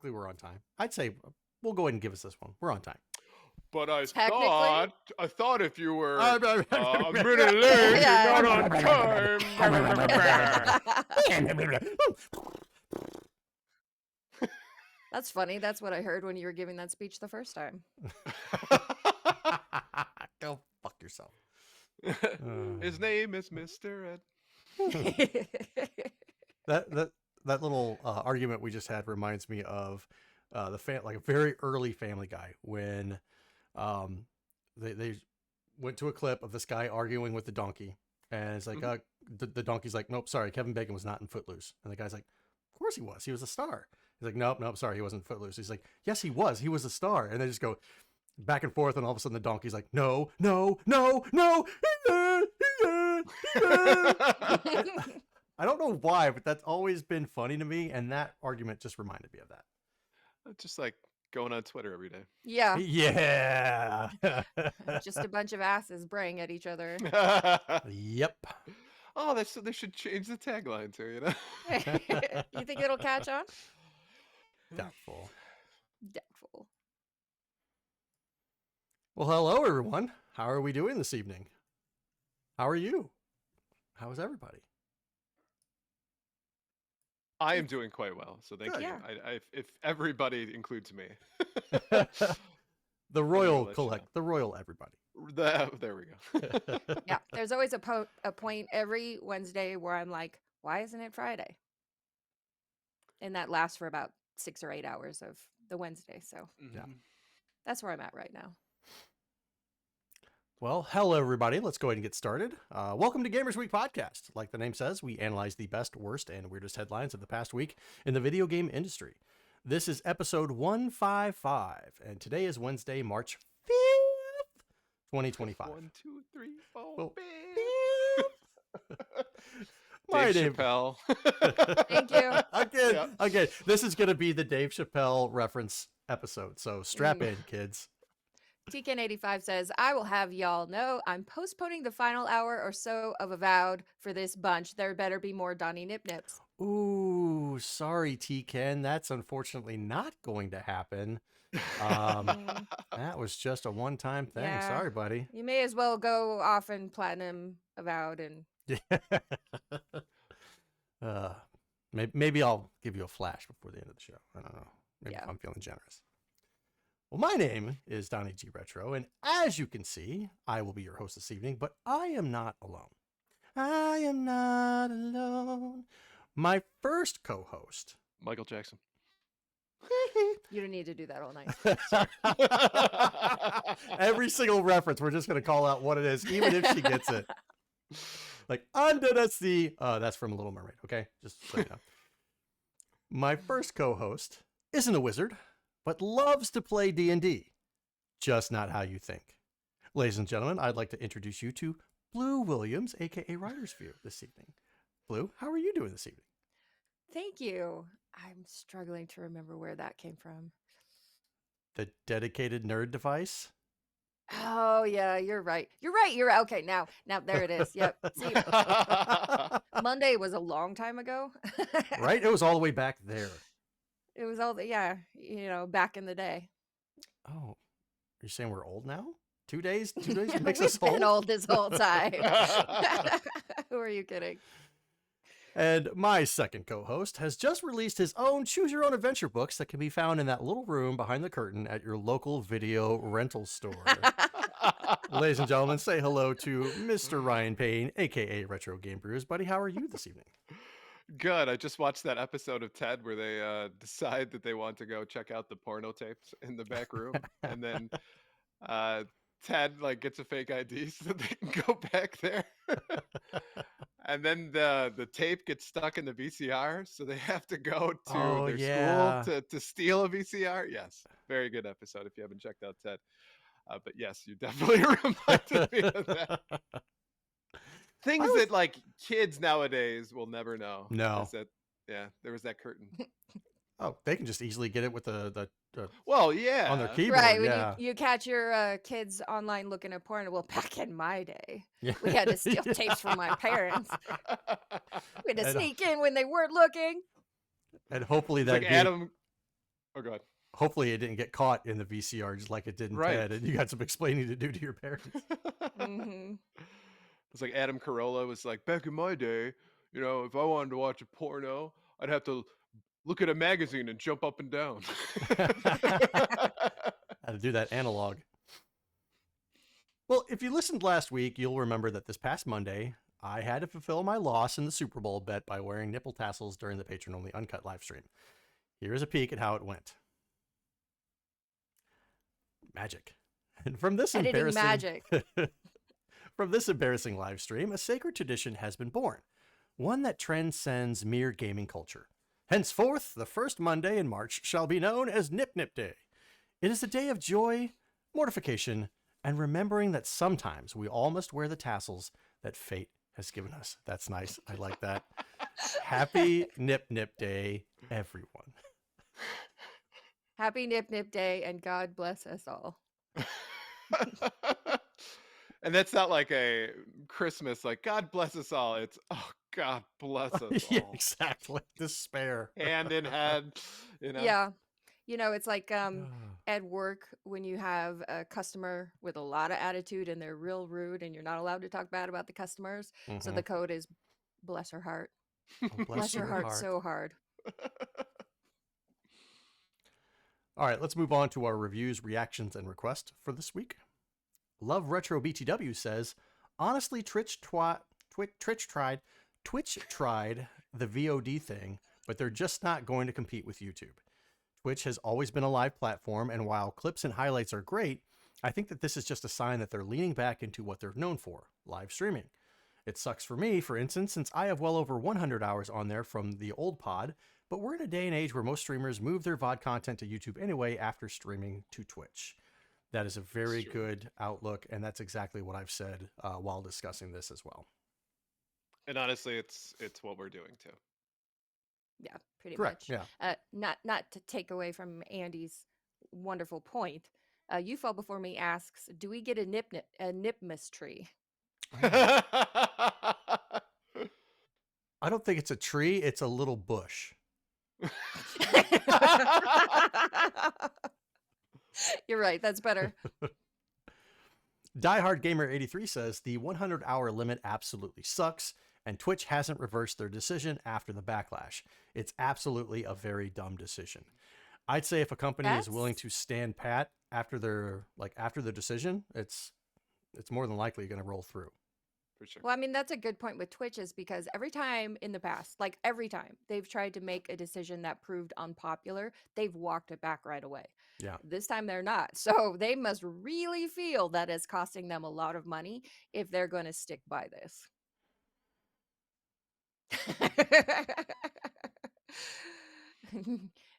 technically we're on time. I'd say we'll go ahead and give us this one. We're on time. But I Technically? thought if you were Uh, a minute late, Yeah. you're not on time. That's funny. That's what I heard when you were giving that speech the first time. Go fuck yourself. His name is Mr. Ed. That little argument we just had reminds me of like a very early Family Guy when they went to a clip of this guy arguing with the donkey, and it's like the donkey's like, nope, sorry, Kevin Bacon was not in Footloose, and the guy's like, of course he was a star. He's like, nope, sorry, he wasn't in Footloose. He's like, yes, he was a star, and they just go back and forth, and all of a sudden the donkey's like, no. I don't know why, but that's always been funny to me, and that argument just reminded me of that. Just like going on Twitter every day. Yeah. Yeah. Just a bunch of asses braying at each other. Yep. Oh, they should change the tagline to, you know? You think it'll catch on? Doubtful. Doubtful. Well, hello, everyone. How are we doing this evening? How are you? How is everybody? I am doing quite well, so thank Good. you. Yeah. If everybody includes me. The royal let you know. the royal everybody. There we go. Yeah. There's always a point every Wednesday where I'm like, why isn't it Friday? And that lasts for about 6 or 8 hours of the Wednesday. So Yeah. that's where I'm at right now. Well, hello, everybody. Let's go ahead and get started. Welcome to Gamers Week Podcast. Like the name says, we analyze the best, worst, and weirdest headlines of the past week in the video game industry. This is episode 155, and today is Wednesday, March 5th, 2025. 1, 2, 3, 4. Well, Dave Chappelle. Thank you. Again, this is going to be the Dave Chappelle reference episode, so strap in, kids. TKN85 says, I will have y'all know I'm postponing the final hour or so of Avowed for this bunch. There better be more Donnie Nip Nips. Ooh, sorry, T-Ken. That's unfortunately not going to happen. That was just a one-time thing. Yeah. Sorry, buddy. You may as well go off and platinum Avowed and Maybe I'll give you a flash before the end of the show. I don't know. Maybe if I'm feeling generous. Well, my name is donniegretro, and as you can see, I will be your host this evening, but I am not alone. I am not alone. My first co-host, Michael Jackson. you don't need to do that all night. Every single reference, we're just going to call out what it is, even if she gets it. Like, under the sea. That's from Little Mermaid, okay? Just so you know. My first co-host isn't a wizard, but loves to play D&D. Just not how you think. Ladies and gentlemen, I'd like to introduce you to Blue Williams, a.k.a. wrytersview, this evening. Blue, how are you doing this evening? Thank you. I'm struggling to remember where that came from. The dedicated nerd device? Oh, yeah, you're right. You're right. Okay, now there it is. Yep. See, Monday was a long time ago. Right? It was all the way back there. It was all back in the day. Oh, you're saying we're old now? 2 days? 2 days makes We've us been old? old this whole time. Who are you kidding? And my second co-host has just released his own choose-your-own-adventure books that can be found in that little room behind the curtain at your local video rental store. Ladies and gentlemen, say hello to Mr. Ryan Payne, a.k.a. retrogamebrews. Buddy, how are you this evening? Good. I just watched that episode of Ted where they decide that they want to go check out the porno tapes in the back room, and then Ted gets a fake ID so that they can go back there. And then the tape gets stuck in the VCR, so they have to go to their school to steal a VCR. Yes, very good episode if you haven't checked out Ted. But yes, you definitely reminded me of that. Things that kids nowadays will never know. No. There was that curtain. Oh, they can just easily get it with the well, yeah, on their keyboard. Right, when yeah. you catch your kids online looking at porn. Well, back in my day, Yeah. we had to steal tapes from my parents. We had to sneak in when they weren't looking. And hopefully It's that like Adam. Oh god. Hopefully it didn't get caught in the VCR just like it did in Right. Ted, and you got some explaining to do to your parents. Mm-hmm. It's like Adam Carolla was like, back in my day, you know, if I wanted to watch a porno, I'd have to look at a magazine and jump up and down. How to do that analog. Well, if you listened last week, you'll remember that this past Monday, I had to fulfill my loss in the Super Bowl bet by wearing nipple tassels during the patron-only uncut live stream. Here's a peek at how it went. Magic. And from this Editing embarrassing magic. from this embarrassing live stream, a sacred tradition has been born, one that transcends mere gaming culture. Henceforth, the first Monday in March shall be known as Nip Nip Day. It is a day of joy, mortification, and remembering that sometimes we all must wear the tassels that fate has given us. That's nice. I like that. Happy Nip Nip Day, everyone. Happy Nip Nip Day, and God bless us all. And that's not like a Christmas, like, God bless us all. It's, oh, God bless us Yeah, all. exactly. Despair. Hand in hand, you know? Yeah. You know, it's like at work when you have a customer with a lot of attitude and they're real rude and you're not allowed to talk bad about the customers. So the code is bless her heart. Oh, Bless her heart so hard. All right, let's move on to our reviews, reactions, and requests for this week. Love Retro BTW says, honestly, Twitch tried the VOD thing, but they're just not going to compete with YouTube. Twitch has always been a live platform, and while clips and highlights are great, I think that this is just a sign that they're leaning back into what they're known for, live streaming. It sucks for me, for instance, since I have well over 100 hours on there from the old pod, but we're in a day and age where most streamers move their VOD content to YouTube anyway after streaming to Twitch. That is a very good outlook, and that's exactly what I've said while discussing this as well. And honestly, it's what we're doing too. Yeah, pretty Correct, much. yeah. Not to take away from Andy's wonderful point. You Fall Before Me asks, do we get a Nipmus tree? I don't think it's a tree, it's a little bush. You're right, that's better. Diehard Gamer 83 says the 100-hour limit absolutely sucks, and Twitch hasn't reversed their decision after the backlash. It's absolutely a very dumb decision. I'd say if a company is willing to stand pat after their decision, it's more than likely going to roll through. For sure. Well, I mean, that's a good point with Twitch is because every time in the past, like every time they've tried to make a decision that proved unpopular, they've walked it back right away. Yeah. This time they're not. So they must really feel that it's costing them a lot of money if they're going to stick by this.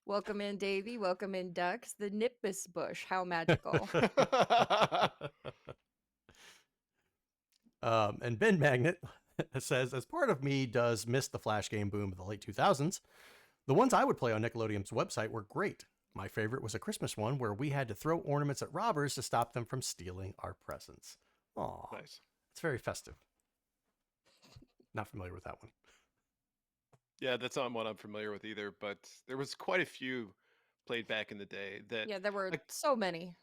Welcome in, Davey. Welcome in, Ducks. The Nippus bush. How magical. And Ben Magnet says, as part of me does miss the Flash game boom of the late 2000s, the ones I would play on Nickelodeon's website were great. My favorite was a Christmas one where we had to throw ornaments at robbers to stop them from stealing our presents. Aw, nice. It's very festive. Not familiar with that one. Yeah, that's not one I'm familiar with either, but there was quite a few played back in the day that... Yeah, there were so many.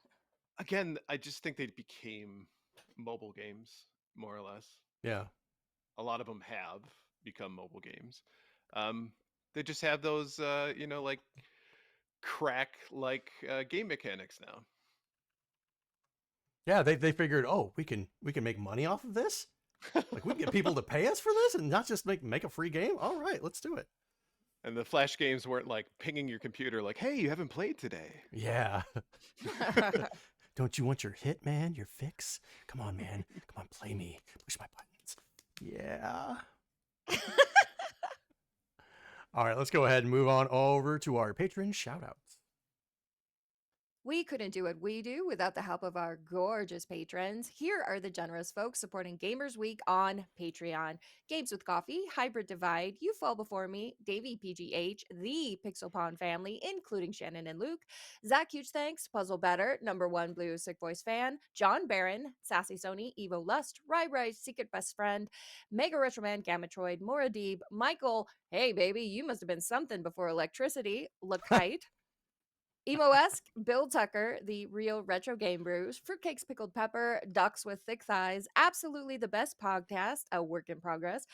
Again, I just think they became mobile games, more or less. Yeah. A lot of them have become mobile games. They just have those, like crack-like game mechanics now. Yeah, they figured, oh, we can make money off of this? Like, we can get people to pay us for this and not just make a free game? All right, let's do it. And the Flash games weren't like pinging your computer like, hey, you haven't played today. Yeah. Don't you want your hit, man? Your fix? Come on, man. Come on, play me. Push my buttons. Yeah. All right, let's go ahead and move on over to our patron shout-outs. We couldn't do what we do without the help of our gorgeous patrons. Here are the generous folks supporting Gamers Week on Patreon. Games with Coffee, Hybrid Divide, You Fall Before Me, Davey PGH, the Pixel Pawn family, including Shannon and Luke, Zach Huge Thanks, Puzzle Better, Number One Blue Sick Voice Fan, John Barron, Sassy Sony, Evo Lust, Rai Secret Best Friend, Mega Retroman, Gamatroid, Moradib, Michael, hey baby, you must have been something before electricity, Lakite. Emo-esque, Bill Tucker, the real retro game brews, fruitcakes pickled pepper, ducks with thick thighs, absolutely the best podcast, a work in progress,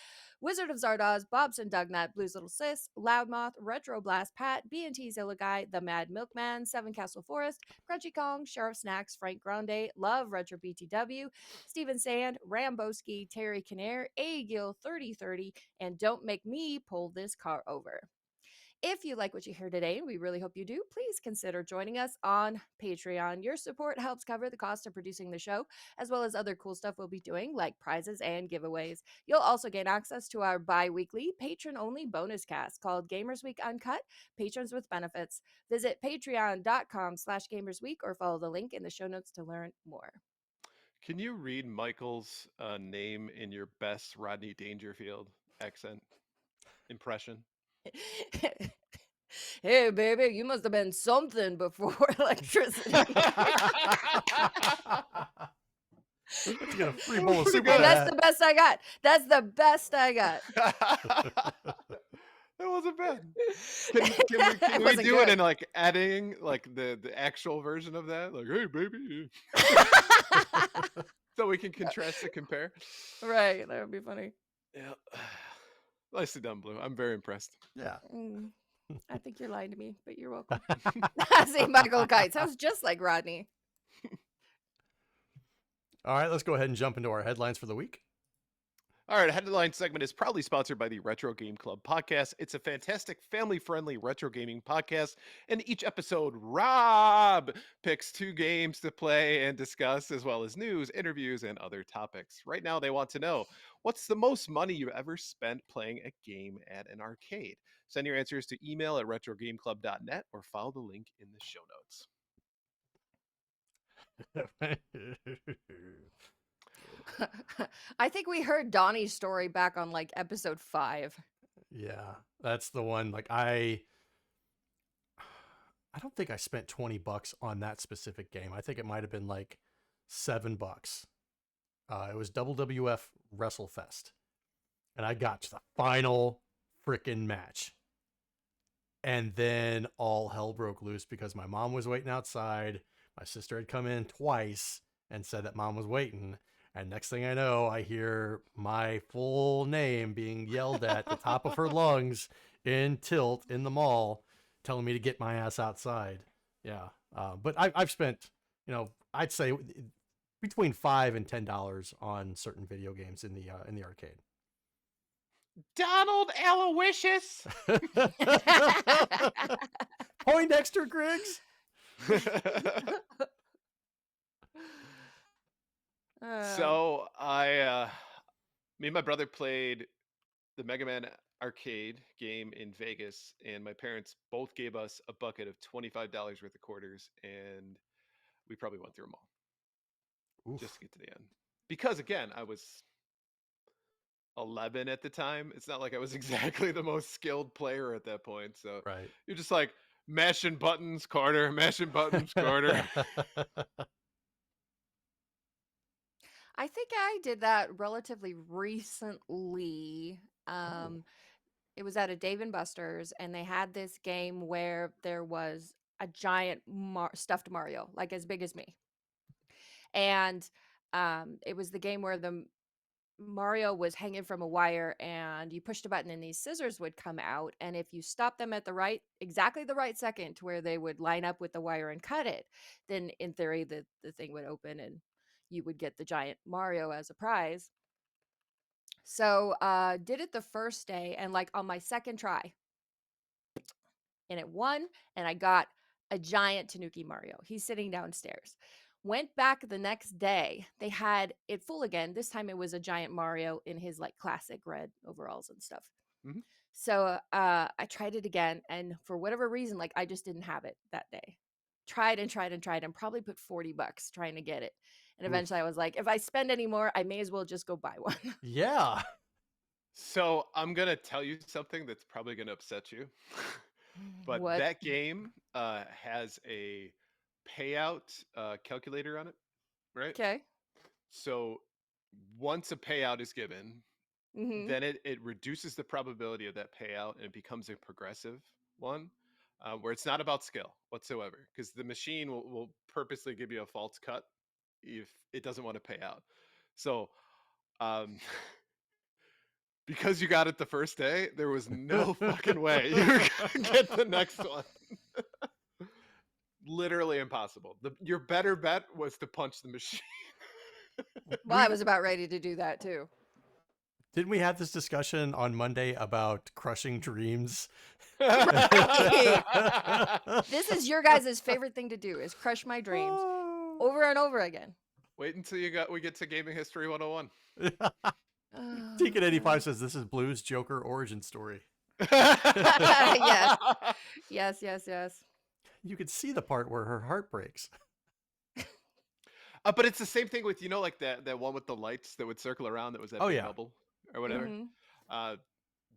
Wizard of Zardoz, Bobson Dugnut, Blues Little Sis, Loudmouth, Retro Blast Pat, B&T Zilla Guy, The Mad Milkman, Seven Castle Forest, Crunchy Kong, Sheriff Snacks, Frank Grande, Love Retro BTW, Steven Sand, Ramboski, Terry Kinnair, A Gill 3030, and Don't Make Me Pull This Car Over. If you like what you hear today, and we really hope you do, please consider joining us on Patreon. Your support helps cover the cost of producing the show, as well as other cool stuff we'll be doing, like prizes and giveaways. You'll also gain access to our bi-weekly patron-only bonus cast called Gamers Week Uncut, Patrons with Benefits. Visit patreon.com/gamersweek or follow the link in the show notes to learn more. Can you read Michael's name in your best Rodney Dangerfield accent impression? Hey, baby, you must have been something before electricity. Let's get a free bowl of Pretty soup good. for That's that. the best I got. That's the best I got. That wasn't bad. Can we Wasn't do it good. in like adding like the actual version of that? Like, hey baby. So we can contrast and compare. Right, that would be funny. Yeah. Nicely done, Blue. I'm very impressed. Yeah. I think you're lying to me, but you're welcome. See, Michael Kite sounds just like Rodney. All right, let's go ahead and jump into our headlines for the week. All right, headline segment is proudly sponsored by the Retro Game Club podcast. It's a fantastic family-friendly retro gaming podcast. In each episode, Rob picks 2 games to play and discuss, as well as news, interviews, and other topics. Right now, they want to know, what's the most money you've ever spent playing a game at an arcade? Send your answers to email at retrogameclub.net or follow the link in the show notes. I think we heard Donnie's story back on like episode 5. Yeah, that's the one. Like I don't think I spent $20 on that specific game. I think it might have been like $7. It was WWF WrestleFest, and I got to the final freaking match, and then all hell broke loose because my mom was waiting outside. My sister had come in twice and said that mom was waiting. And next thing I know, I hear my full name being yelled at the top of her lungs in Tilt in the mall, telling me to get my ass outside. Yeah. But I've spent, I'd say between $5 and $10 on certain video games in the arcade. Donald Aloysius. Poindexter Griggs. So me and my brother played the Mega Man arcade game in Vegas, and my parents both gave us a bucket of $25 worth of quarters, and we probably went through them all. Oof. Just to get to the end. Because again, I was 11 at the time. It's not like I was exactly the most skilled player at that point. So Right. you're just like mashing buttons, quarter, mashing buttons, quarter. I think I did that relatively recently. It was at a Dave & Buster's, and they had this game where there was a giant stuffed Mario, like as big as me. And it was the game where the Mario was hanging from a wire, and you pushed a button and these scissors would come out, and if you stopped them at exactly the right second to where they would line up with the wire and cut it, then in theory the thing would open and you would get the giant Mario as a prize. So did it the first day, and like on my second try, and it won, and I got a giant Tanuki Mario. He's sitting downstairs. Went back the next day, they had it full again. This time it was a giant Mario in his like classic red overalls and stuff. Mhm. So I tried it again, and for whatever reason, like I just didn't have it that day. Tried and tried and tried, and probably put $40 trying to get it. And eventually I was like, if I spend any more, I may as well just go buy one. Yeah. So I'm going to tell you something that's probably going to upset you. But What? that game has a payout calculator on it, right? Okay. So once a payout is given, Mhm. then it reduces the probability of that payout and it becomes a progressive one. where it's not about skill whatsoever, because the machine will purposely give you a false cut if it doesn't want to pay out. So, um, because you got it the first day, there was no fucking way you were gonna get the next one. Literally impossible. Your better bet was to punch the machine. Well, I was about ready to do that too. Didn't we have this discussion on Monday about crushing dreams? This is your guys' favorite thing to do, is crush my dreams over and over again. Wait until we get to Gaming History 101. Deacon85 says this is Blue's Joker origin story. Yes. Yes. You could see the part where her heart breaks. But it's the same thing with, like that one with the lights that would circle around that was that big bubble or whatever. Mhm.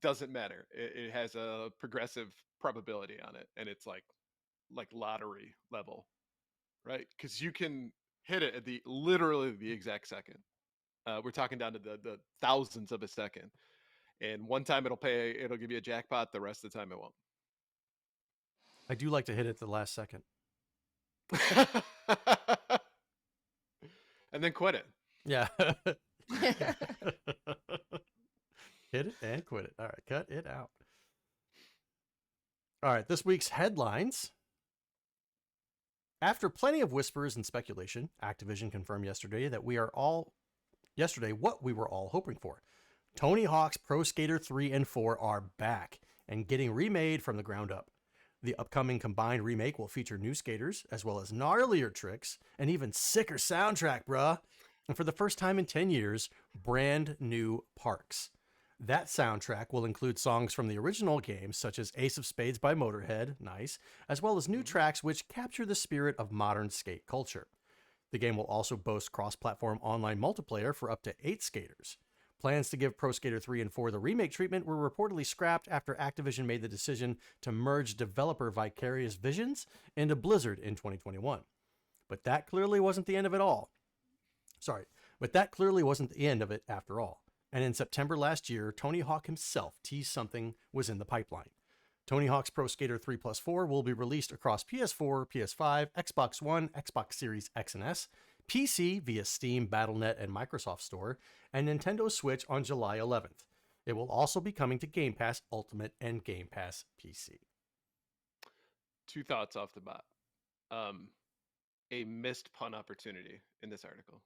Doesn't matter. It has a progressive probability on it, and it's like lottery level, right? Because you can hit it at literally the exact second. We're talking down to the thousandths of a second, and one time it'll give you a jackpot. The rest of the time it won't. I do like to hit it the last second. And then quit it. Yeah. Hit it and quit it. All right, cut it out. All right, this week's headlines. After plenty of whispers and speculation, Activision confirmed yesterday what we were all hoping for. Tony Hawk's Pro Skater 3 and 4 are back and getting remade from the ground up. The upcoming combined remake will feature new skaters, as well as gnarlier tricks, and even sicker soundtrack, bruh. And for the first time in 10 years, brand new parks. That soundtrack will include songs from the original games, such as Ace of Spades by Motorhead, nice, as well as new tracks which capture the spirit of modern skate culture. The game will also boast cross-platform online multiplayer for up to 8 skaters. Plans to give Pro Skater 3 and 4 the remake treatment were reportedly scrapped after Activision made the decision to merge developer Vicarious Visions into Blizzard in 2021. But that clearly wasn't the end of it after all. And in September last year, Tony Hawk himself teased something was in the pipeline. Tony Hawk's Pro Skater 3 plus 4 will be released across PS4, PS5, Xbox One, Xbox Series X and S, PC via Steam, Battle.net, and Microsoft Store, and Nintendo Switch on July 11th. It will also be coming to Game Pass Ultimate and Game Pass PC. 2 thoughts off the bat. A missed pun opportunity in this article.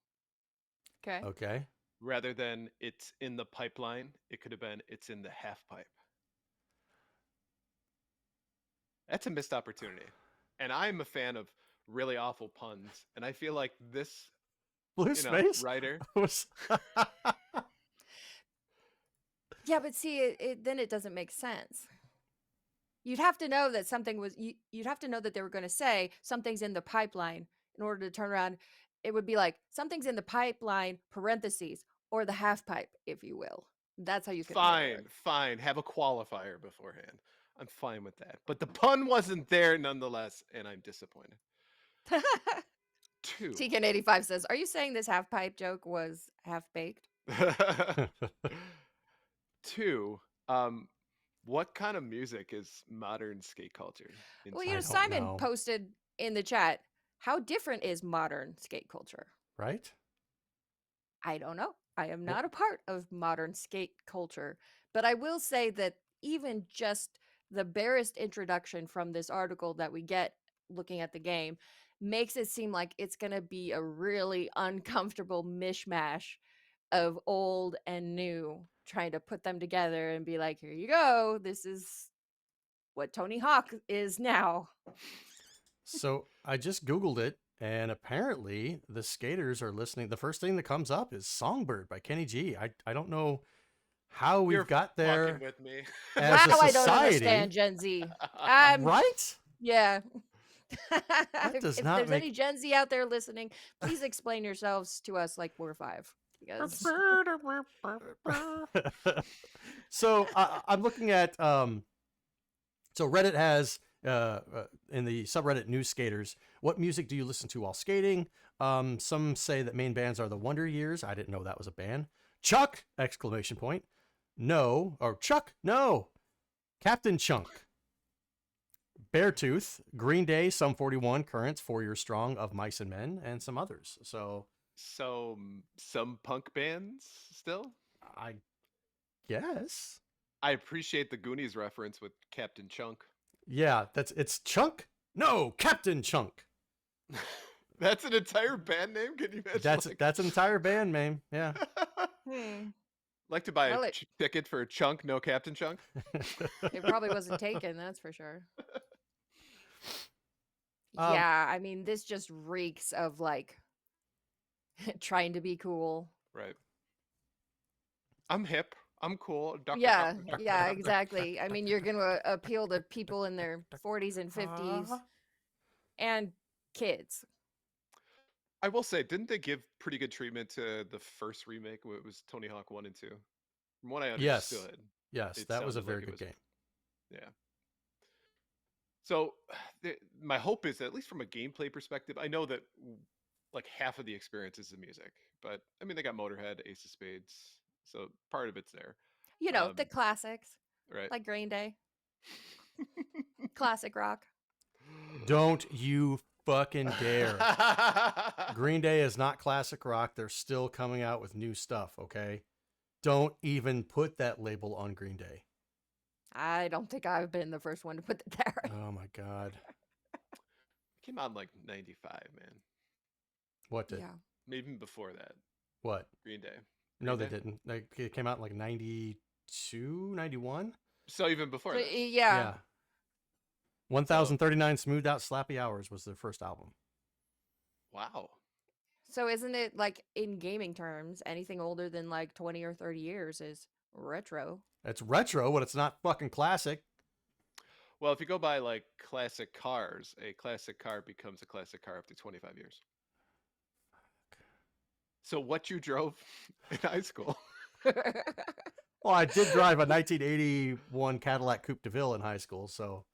Okay. Rather than it's in the pipeline, it could have been it's in the half pipe. That's a missed opportunity. And I'm a fan of really awful puns, and I feel like this writer Yeah, but see, then it doesn't make sense. You'd have to know that something was. You'd have to know that they were going to say something's in the pipeline in order to turn around. It would be like something's in the pipeline (parentheses) or the half pipe, if you will. That's how you can. Fine. Have a qualifier beforehand. I'm fine with that. But the pun wasn't there nonetheless, and I'm disappointed. 2. TK85 says, "Are you saying this half pipe joke was half baked?" 2. What kind of music is modern skate culture? Well, Simon posted in the chat, how different is modern skate culture? Right? I don't know. I am not a part of modern skate culture, but I will say that even just the barest introduction from this article that we get looking at the game makes it seem like it's going to be a really uncomfortable mishmash of old and new, trying to put them together and be like, here you go. This is what Tony Hawk is now. So I just Googled it, and apparently the skaters are listening. The first thing that comes up is Songbird by Kenny G. I don't know how we've got there with me. as a society. I don't understand Gen Z. Right? Yeah. That does if not there's make... any Gen Z out there listening, please explain yourselves to us like we're 5. Because... So I'm looking at... so Reddit has... in the subreddit News Skaters, what music do you listen to while skating? Some say that main bands are the Wonder Years. I didn't know that was a band. Chuck! Exclamation point. No. Or Chuck, no. Captain Chunk. Beartooth, Green Day, Sum 41, Currents, 4 Years Strong, Of Mice and Men, and some others. So some punk bands still. I guess. I appreciate the Goonies reference with Captain Chunk. Yeah, it's Chunk. No, Captain Chunk. That's an entire band name. Can you imagine? That's an entire band name. Yeah. Like to buy Well, a ticket for Chunk, no Captain Chunk. It probably wasn't taken, that's for sure. Um, Yeah, I mean, this just reeks of like trying to be cool. Right. I'm hip. I'm cool. Yeah, yeah, exactly. I mean, you're going to appeal to people in their 40s and 50s and kids. I will say, didn't they give pretty good treatment to the first remake? It was Tony Hawk 1 and 2. From what I understood. Yes, it that was a sounded very like it good game. Yeah. So my hope is that, at least from a gameplay perspective, I know that like half of the experience is the music, but I mean, they got Motorhead, Ace of Spades, so part of it's there. You know, the classics, Right? like Green Day, classic rock. Don't you fucking dare. Green Day is not classic rock. They're still coming out with new stuff, okay? Don't even put that label on Green Day. I don't think I've been the first one to put that there. Oh my God. It came out in like 95, man. What did? Yeah. Maybe even before that. What? Green Day. No, they didn't. It came out in like 92, 91? So even before So, that. yeah. 1039 Smoothed Out Slappy Hours was their first album. Wow. So isn't it like, in gaming terms, anything older than like 20 or 30 years is retro? It's retro, but it's not fucking classic. Well, if you go by like classic cars, a classic car becomes a classic car after 25 years. So what you drove in high school? Well, I did drive a 1981 Cadillac Coupe de Ville in high school, so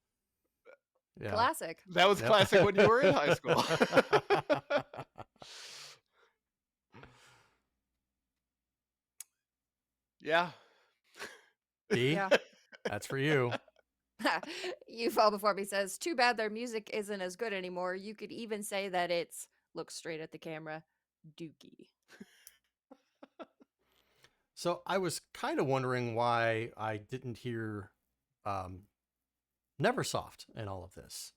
yeah. Classic. That was classic when you were in high school. Yeah. B, Yeah. that's for you. You Fall Before Me says, too bad their music isn't as good anymore. You could even say that it's, look straight at the camera, dookie. So I was kind of wondering why I didn't hear Neversoft in all of this.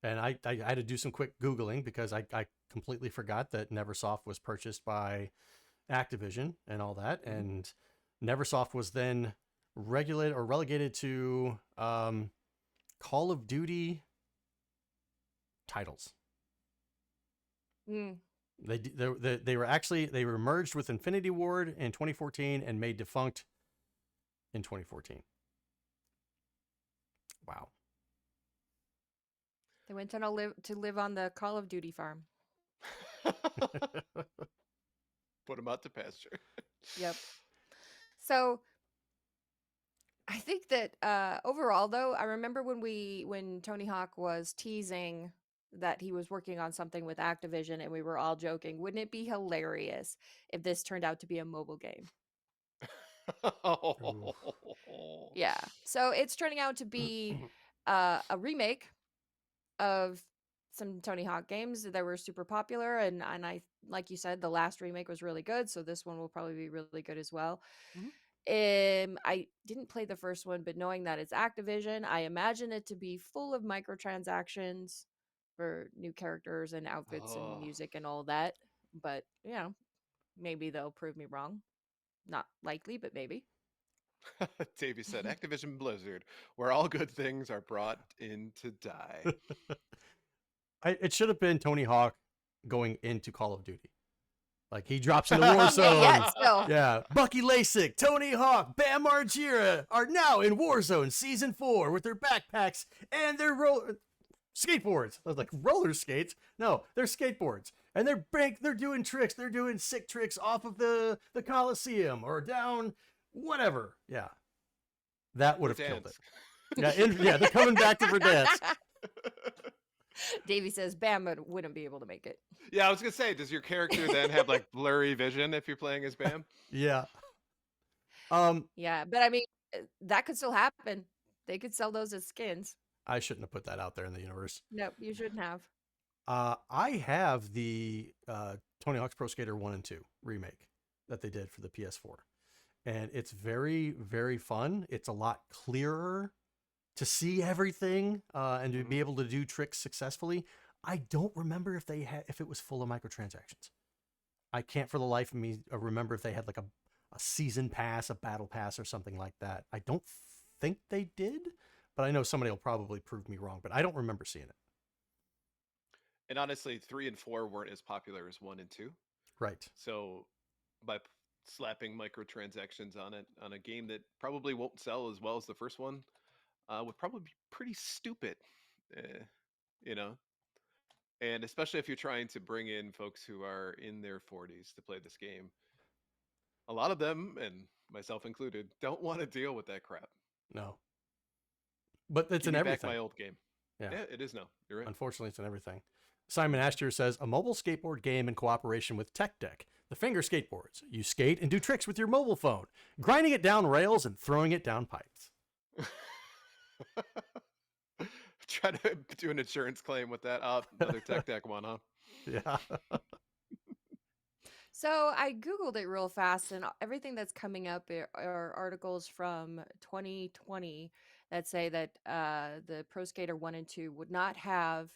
And I had to do some quick Googling because I completely forgot that Neversoft was purchased by Activision and all that. And Neversoft was then regulated or relegated to Call of Duty titles. They were merged with Infinity Ward in 2014 and made defunct in 2014. Wow. They went to live on the Call of Duty farm. Put them out to pasture. Yep. So I think that overall, though, I remember when Tony Hawk was teasing that he was working on something with Activision, and we were all joking, wouldn't it be hilarious if this turned out to be a mobile game? Yeah. So it's turning out to be a remake of some Tony Hawk games that were super popular, and I, like you said, the last remake was really good, so this one will probably be really good as well. I didn't play the first one, but knowing that it's Activision, I imagine it to be full of microtransactions for new characters and outfits and music and all that. But, you know, maybe they'll prove me wrong. Not likely, but maybe. Davey said, Activision Blizzard, where all good things are brought in to die. It should have been Tony Hawk going into Call of Duty. Like, he drops into Warzone. Yeah, still. Yeah. Bucky Lasik, Tony Hawk, Bam Margera are now in Warzone Season 4 with their backpacks and their skateboards. I was like, roller skates? No, they're skateboards. And they're doing tricks. They're doing sick tricks off of the Coliseum or down whatever. Yeah. That would have killed it. Yeah, they're coming back to Verdansk. Davey says Bam wouldn't be able to make it. Yeah, I was gonna say, does your character then have like blurry vision if you're playing as Bam? Yeah. Yeah, but I mean, that could still happen. They could sell those as skins. I shouldn't have put that out there in the universe. Nope, you shouldn't have. I have the Tony Hawk's Pro Skater 1 and 2 remake that they did for the PS4. And it's very, very fun. It's a lot clearer to see everything and to be able to do tricks successfully. I don't remember if if it was full of microtransactions. I can't for the life of me remember if they had like a season pass, a battle pass, or something like that. I don't think they did, but I know somebody will probably prove me wrong, but I don't remember seeing it. And honestly, 3 and 4 weren't as popular as 1 and 2. Right. So by slapping microtransactions on it, on a game that probably won't sell as well as the first one, would probably be pretty stupid, you know? And especially if you're trying to bring in folks who are in their 40s to play this game. A lot of them, and myself included, don't want to deal with that crap. No. But it's Give in me back everything. my old game. Yeah. Yeah, it is now. You're right. Unfortunately, it's in everything. Simon Asher says, a mobile skateboard game in cooperation with Tech Deck. The Finger Skateboards. You skate and do tricks with your mobile phone, grinding it down rails and throwing it down pipes. Try to do an insurance claim with that. Another Tech Deck one, huh? Yeah. So I Googled it real fast, and everything that's coming up are articles from 2020 that say that the Pro Skater 1 and 2 would not have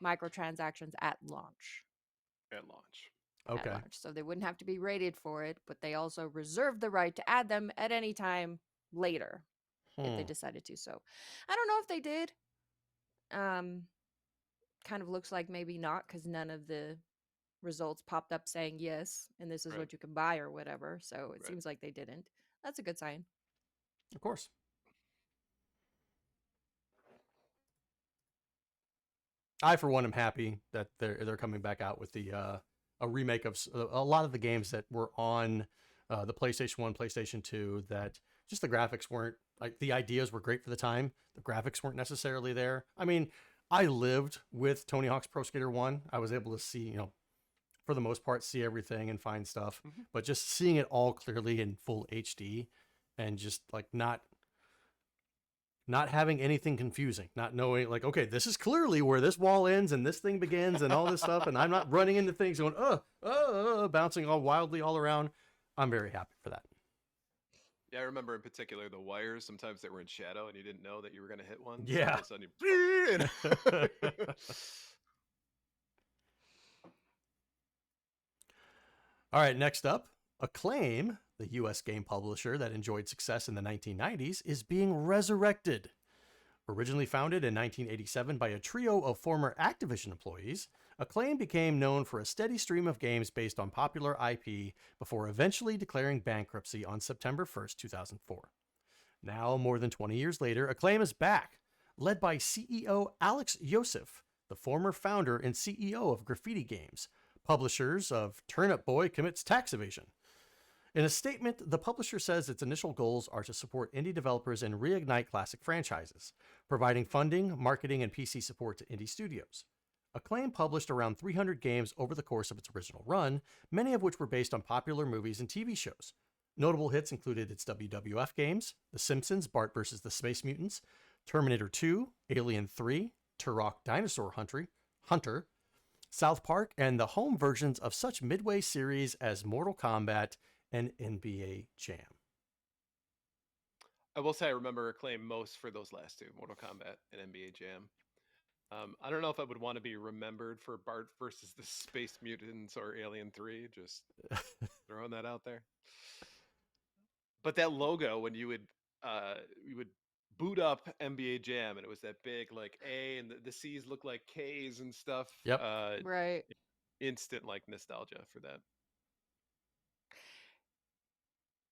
microtransactions at launch. At launch. Okay. At launch. So they wouldn't have to be rated for it, but they also reserve the right to add them at any time later if they decided to. So I don't know if they did. Kind of looks like maybe not, because none of the results popped up saying yes, and this is Right. what you can buy or whatever. So it Right. seems like they didn't. That's a good sign. Of course. I, for one, am happy that they're coming back out with the a remake of a lot of the games that were on the PlayStation 1, PlayStation 2, that just the graphics weren't, like, the ideas were great for the time. The graphics weren't necessarily there. I mean, I lived with Tony Hawk's Pro Skater 1. I was able to see, for the most part, see everything and find stuff. Mm-hmm. But just seeing it all clearly in full HD and just like not having anything confusing, not knowing like, okay, this is clearly where this wall ends and this thing begins and all this stuff. And I'm not running into things going, bouncing all wildly all around. I'm very happy for that. Yeah, I remember in particular the wires. Sometimes they were in shadow and you didn't know that you were going to hit one. Yeah. So all of a sudden All right, next up, Acclaim, the U.S. game publisher that enjoyed success in the 1990s, is being resurrected. Originally founded in 1987 by a trio of former Activision employees, Acclaim became known for a steady stream of games based on popular IP before eventually declaring bankruptcy on September 1st, 2004. Now, more than 20 years later, Acclaim is back, led by CEO Alex Yosef, the former founder and CEO of Graffiti Games, publishers of Turnip Boy Commits Tax Evasion. In a statement, the publisher says its initial goals are to support indie developers and reignite classic franchises, providing funding, marketing, and PC support to indie studios. Acclaim published around 300 games over the course of its original run, many of which were based on popular movies and TV shows. Notable hits included its WWF games, The Simpsons, Bart vs. the Space Mutants, Terminator 2, Alien 3, Turok Dinosaur Hunter, South Park, and the home versions of such midway series as Mortal Kombat and NBA Jam. I will say I remember Acclaim most for those last two, Mortal Kombat and NBA Jam. I don't know if I would want to be remembered for Bart versus the Space Mutants or Alien 3, just throwing that out there. But that logo, when you would boot up NBA Jam and it was that big like A and the C's look like K's and stuff. Yep. Right. Instant like nostalgia for that.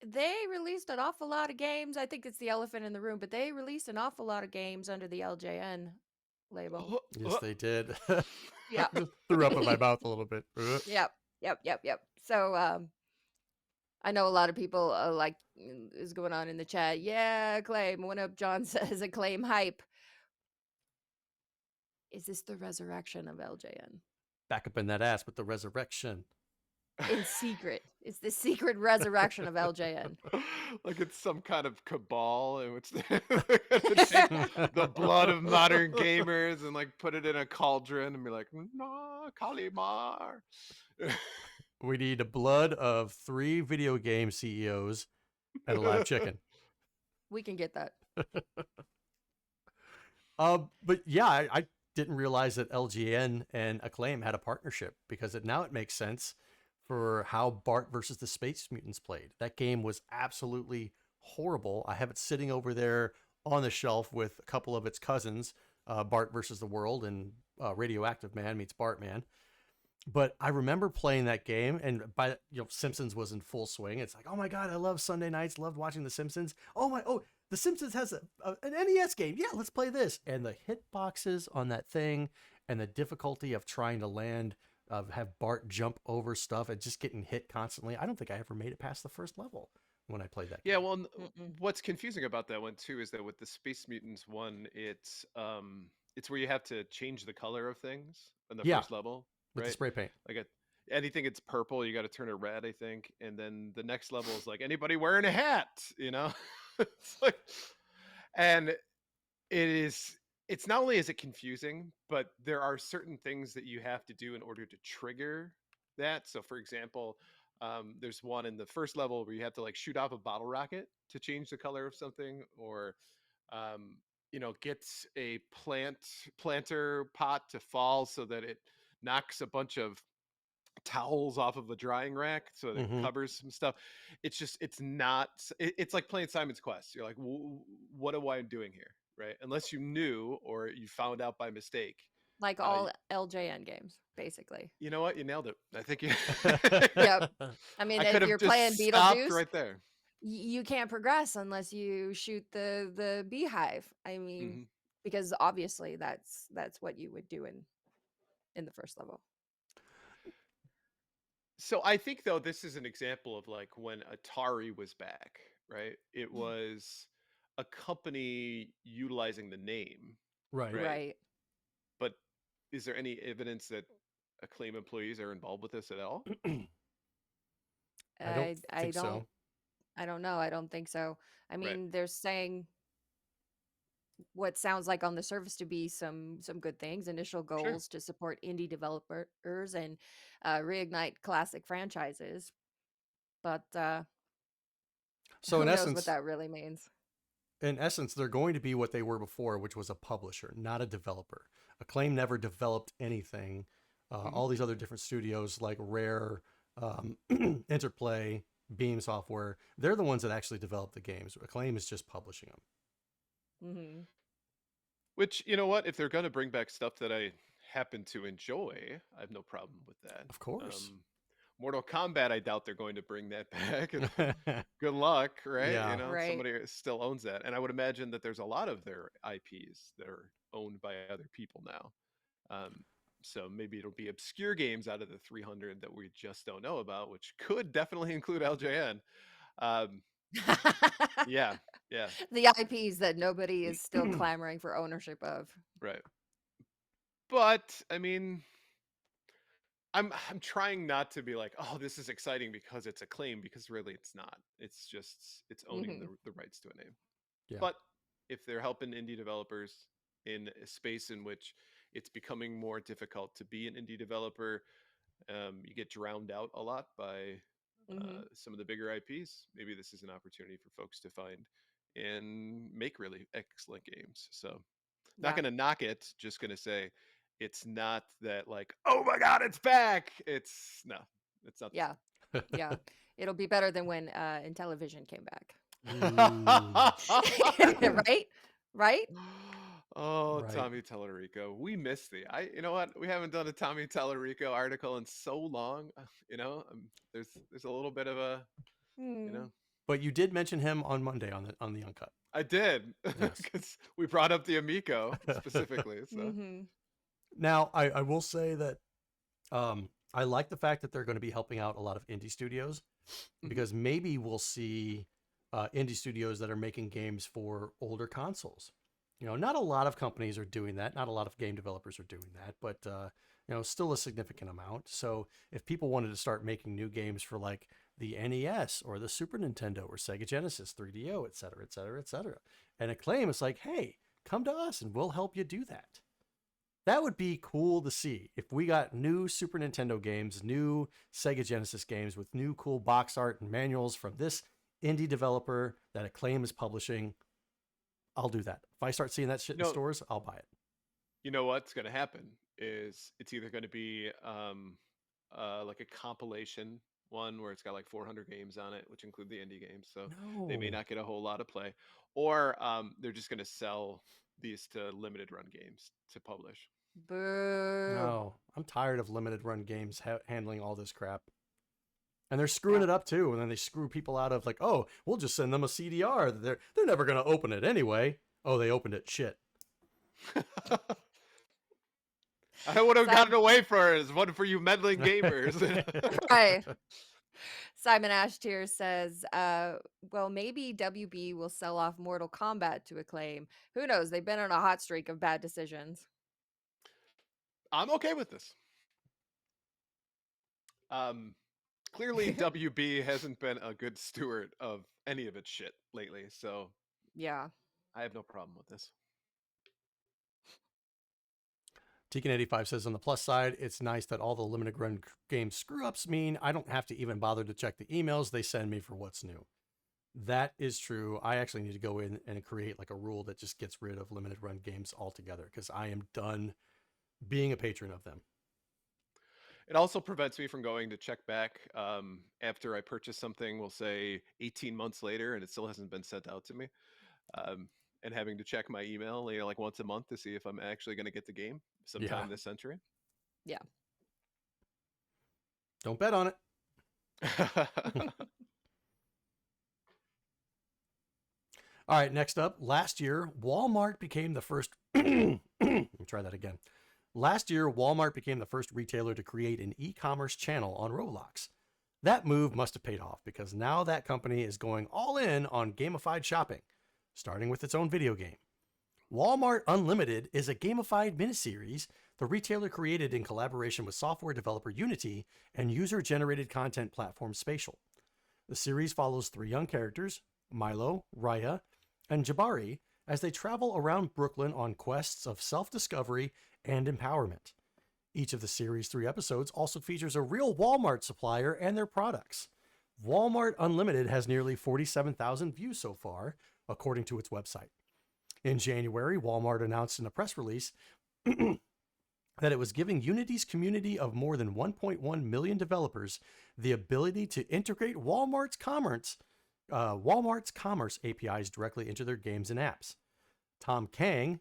They released an awful lot of games. I think it's the elephant in the room, but they released an awful lot of games under the LJN label. Yes, they did. Yeah. Threw up in my mouth a little bit. Yep. So I know a lot of people is going on in the chat. Yeah, Acclaim. What up, John says Acclaim hype. Is this the resurrection of LJN? Back up in that ass with the resurrection. in secret. It's the secret resurrection of LJN. Like it's some kind of cabal in which they're gonna take the blood of modern gamers and like put it in a cauldron and be like, no, Kalimar. We need the blood of 3 video game CEOs and a live chicken. We can get that. But yeah, I didn't realize that LGN and Acclaim had a partnership, because now it makes sense for how Bart versus the Space Mutants played. That game was absolutely horrible. I have it sitting over there on the shelf with a couple of its cousins, Bart versus the World and Radioactive Man meets Bartman. But I remember playing that game, and by Simpsons was in full swing. It's like, oh my god, I love Sunday nights, loved watching The Simpsons. The Simpsons has an NES game. Yeah, let's play this. And the hitboxes on that thing, and the difficulty of trying to land, have Bart jump over stuff and just getting hit constantly. I don't think I ever made it past the first level when I played that game. Yeah, well, what's confusing about that one too is that with the Space Mutants one, it's where you have to change the color of things in the first level, with right? the spray paint. Like anything it's purple, you got to turn it red, I think, and then the next level is like anybody wearing a hat, It's like, and it's not only is it confusing, but there are certain things that you have to do in order to trigger that. So, for example, there's one in the first level where you have to like shoot off a bottle rocket to change the color of something, or get a planter pot to fall so that it knocks a bunch of towels off of a drying rack so that it covers some stuff. It's like playing Simon's Quest. You're like, what am I doing here, right? Unless you knew or you found out by mistake. Like all LJN games, basically. You know what? You nailed it. I think you. Yep. I mean, if you're playing Beetlejuice, right there, you can't progress unless you shoot the beehive. I mean, because obviously that's what you would do in the first level. So I think though this is an example of like when Atari was back, right? It was a company utilizing the name, right. But is there any evidence that Acclaim employees are involved with this at all? I don't think so. I don't know. I don't think so. I mean, they're saying what sounds like on the surface to be some good things, initial goals to support indie developers and reignite classic franchises. But so who in knows essence, what that really means? In essence, they're going to be what they were before, which was a publisher, not a developer. Acclaim never developed anything. All these other different studios like Rare, Interplay, Beam Software, they're the ones that actually develop the games. Acclaim is just publishing them. Which, you know what? If they're going to bring back stuff that I happen to enjoy, I have no problem with that. Of course. Mortal Kombat, I doubt they're going to bring that back. Good luck, right? Yeah. Somebody still owns that. And I would imagine that there's a lot of their IPs that are owned by other people now. So maybe it'll be obscure games out of the 300 that we just don't know about, which could definitely include LJN. Yeah. The IPs that nobody is still clamoring for ownership of. Right. But I mean, I'm trying not to be like, oh, this is exciting because it's Acclaim, because really it's not. It's just it's owning the rights to a name. Yeah. But if they're helping indie developers in a space in which it's becoming more difficult to be an indie developer, you get drowned out a lot by some of the bigger IPs. Maybe this is an opportunity for folks to find and make really excellent games. So not going to knock it, just going to say it's not that like, oh my God, it's back. It's not. Yeah. Yeah. It'll be better than when Intellivision came back. Right? Oh, right. Tommy Tellerico. We missed you know what? We haven't done a Tommy Tellerico article in so long. There's a little bit of a, But you did mention him on Monday on the Uncut. I did, because we brought up the Amico specifically. So now I will say that I like the fact that they're going to be helping out a lot of indie studios, because maybe we'll see indie studios that are making games for older consoles. Not a lot of companies are doing that. Not a lot of game developers are doing that, but still a significant amount. So if people wanted to start making new games for like the NES or the Super Nintendo or Sega Genesis, 3DO, et cetera, et cetera, et cetera, and Acclaim is like, hey, come to us and we'll help you do that. That would be cool to see if we got new Super Nintendo games, new Sega Genesis games with new cool box art and manuals from this indie developer that Acclaim is publishing. I'll do that. If I start seeing that shit in stores, I'll buy it. You know what's going to happen is it's either going to be like a compilation one where it's got like 400 games on it, which include the indie games, so they may not get a whole lot of play, or they're just going to sell these to limited run games to publish. Boo. No, I'm tired of limited run games handling all this crap. And they're screwing it up too. And then they screw people out of like, oh, we'll just send them a CDR. They're never going to open it anyway. Oh, they opened it. Shit. I would have gotten away for it as one for you meddling gamers. Right. Simon Ashtier says, well, maybe WB will sell off Mortal Kombat to Acclaim. Who knows? They've been on a hot streak of bad decisions. I'm okay with this. Clearly, WB hasn't been a good steward of any of its shit lately, so yeah, I have no problem with this. Tekin85 says, on the plus side, it's nice that all the limited run game screw-ups mean I don't have to even bother to check the emails they send me for what's new. That is true. I actually need to go in and create like a rule that just gets rid of limited run games altogether because I am done being a patron of them. It also prevents me from going to check back after I purchase something, we'll say 18 months later, and it still hasn't been sent out to me. And having to check my email, like once a month to see if I'm actually going to get the game sometime this century. Yeah. Don't bet on it. All right, next up. Last year, Walmart became the first... Let me try that again. Last year, Walmart became the first retailer to create an e-commerce channel on Roblox. That move must have paid off because now that company is going all in on gamified shopping, starting with its own video game. Walmart Unlimited is a gamified miniseries the retailer created in collaboration with software developer Unity and user-generated content platform Spatial. The series follows 3 young characters, Milo, Raya, and Jabari, as they travel around Brooklyn on quests of self-discovery and empowerment. Each of the series' 3 episodes also features a real Walmart supplier and their products. Walmart Unlimited has nearly 47,000 views so far, according to its website. In January, Walmart announced in a press release that it was giving Unity's community of more than 1.1 million developers the ability to integrate Walmart's commerce APIs directly into their games and apps. Tom Kang,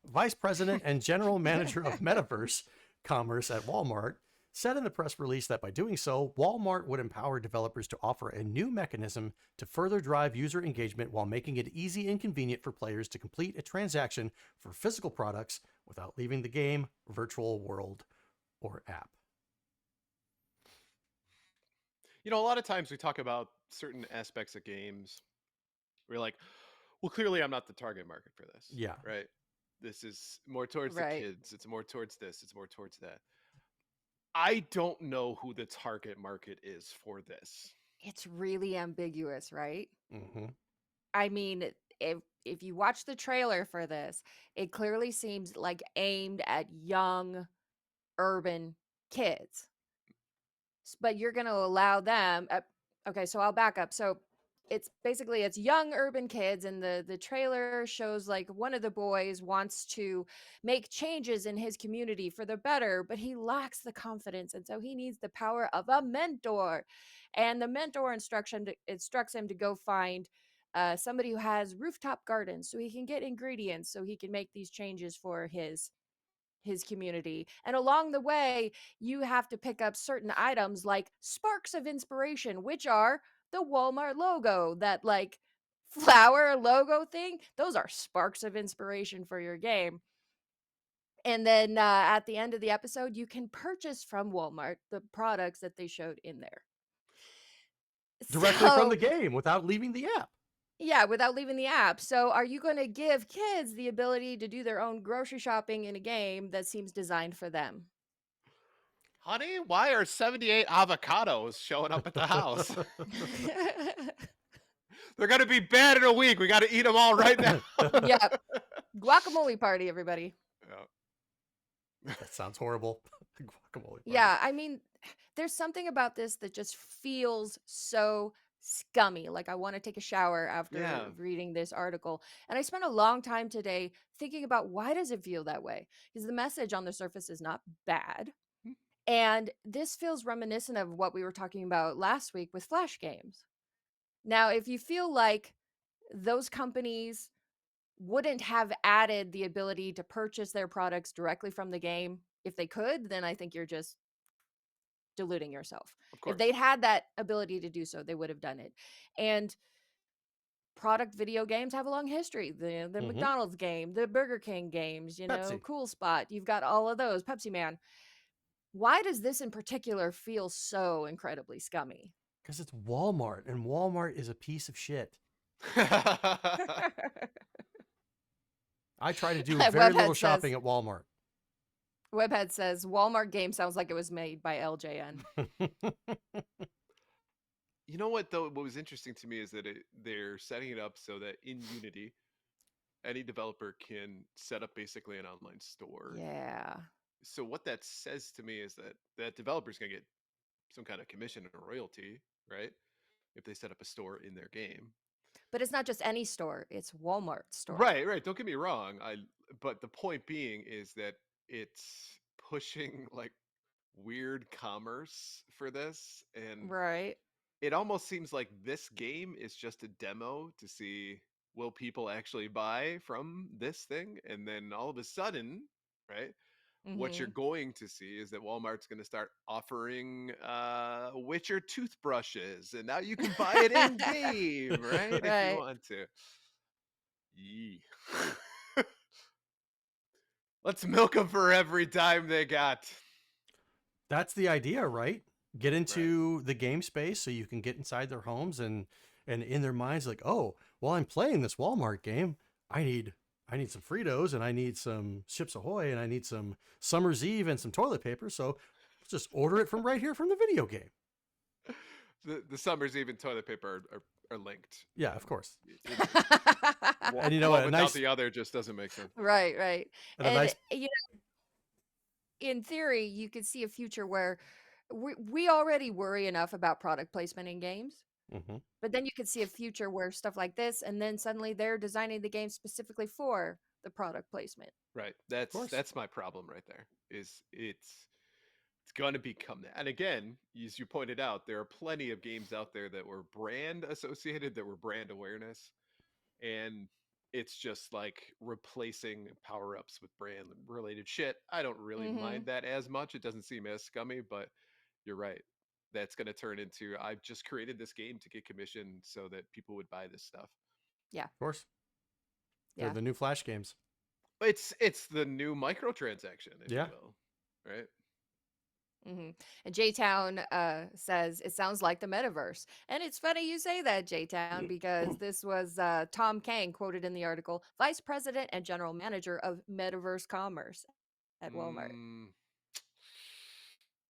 Vice President and General Manager of Metaverse Commerce at Walmart, said in the press release that by doing so, Walmart would empower developers to offer a new mechanism to further drive user engagement while making it easy and convenient for players to complete a transaction for physical products without leaving the game, virtual world, or app. A lot of times we talk about certain aspects of games. We're like, well, clearly I'm not the target market for this. Yeah. Right? This is more towards the kids. It's more towards this. It's more towards that. I don't know who the target market is for this. It's really ambiguous, right? Mm-hmm. I mean, if you watch the trailer for this, it clearly seems like aimed at young urban kids. But you're going to allow them... okay, so I'll back up. So it's young urban kids, and the trailer shows like one of the boys wants to make changes in his community for the better, but he lacks the confidence, and so he needs the power of a mentor. And the mentor instructs him to go find somebody who has rooftop gardens so he can get ingredients so he can make these changes for his community. And along the way, you have to pick up certain items like sparks of inspiration, which are the Walmart logo, that like flower logo thing. Those are sparks of inspiration for your game. And then at the end of the episode, you can purchase from Walmart the products that they showed in there. Directly from the game without leaving the app. Yeah, without leaving the app. So, are you going to give kids the ability to do their own grocery shopping in a game that seems designed for them? Honey, why are 78 avocados showing up at the house? They're going to be bad in a week. We got to eat them all right now. Yep. Guacamole party, everybody. Yeah. That sounds horrible. Guacamole party. Yeah, I mean, there's something about this that just feels so scummy. Like I want to take a shower after Yeah. reading this article. And I spent a long time today thinking about why does it feel that way? Because the message on the surface is not bad. Hmm. And this feels reminiscent of what we were talking about last week with Flash games. Now, if you feel like those companies wouldn't have added the ability to purchase their products directly from the game if they could, then I think you're just deluding yourself. Of If course. they'd had that ability to do so, they would have done it. And product video games have a long history. The Mhm. McDonald's game, the Burger King games, Pepsi. Cool Spot, you've got all of those, Pepsi Man. Why does this in particular feel so incredibly scummy? Because it's Walmart, and Walmart is a piece of shit. I try to do very Webhead little says- shopping at Walmart. Webhead says Walmart game sounds like it was made by LJN. You know what, though? What was interesting to me is that they're setting it up so that in Unity, any developer can set up basically an online store. Yeah. So what that says to me is that that developer's going to get some kind of commission or royalty, right? If they set up a store in their game. But it's not just any store, it's Walmart store. Right. Don't get me wrong. But the point being is that it's pushing like weird commerce for this, and Right. it almost seems like this game is just a demo to see will people actually buy from this thing, and then all of a sudden, right? What you're Mhm. going to see is that Walmart's going to start offering Witcher toothbrushes, and now you can buy it in game, right? If you Right. want to. Yee. Let's milk them for every dime they got. That's the idea, right? Get into the game space so you can get inside their homes and in their minds like, oh, while I'm playing this Walmart game, I need some Fritos and I need some Chips Ahoy and I need some Summer's Eve and some toilet paper. So let's just order it from right here from the video game. The Summer's Eve and toilet paper are linked. Yeah, of course. And you know one what, a without nice- the other just doesn't make sense. Right. And a And nice in theory, you could see a future where we already worry enough about product placement in games, Mhm. but then you could see a future where stuff like this, and then suddenly they're designing the game specifically for the product placement. Right. course. That's my problem right there. Is it's going to become that. And again, as you pointed out, there are plenty of games out there that were brand associated, that were brand awareness, and it's just like replacing power-ups with brand related shit. I don't really Mhm. mind that as much. It doesn't seem as scummy, but you're right. That's going to turn into I've just created this game to get commission so that people would buy this stuff. Of course. They're Yeah. the new Flash games. It's the new microtransaction, if Yeah. you will. Right? hmm And J-Town says it sounds like the metaverse. And it's funny you say that, J-Town, because this was Tom Kang quoted in the article, Vice President and General Manager of Metaverse Commerce at Walmart.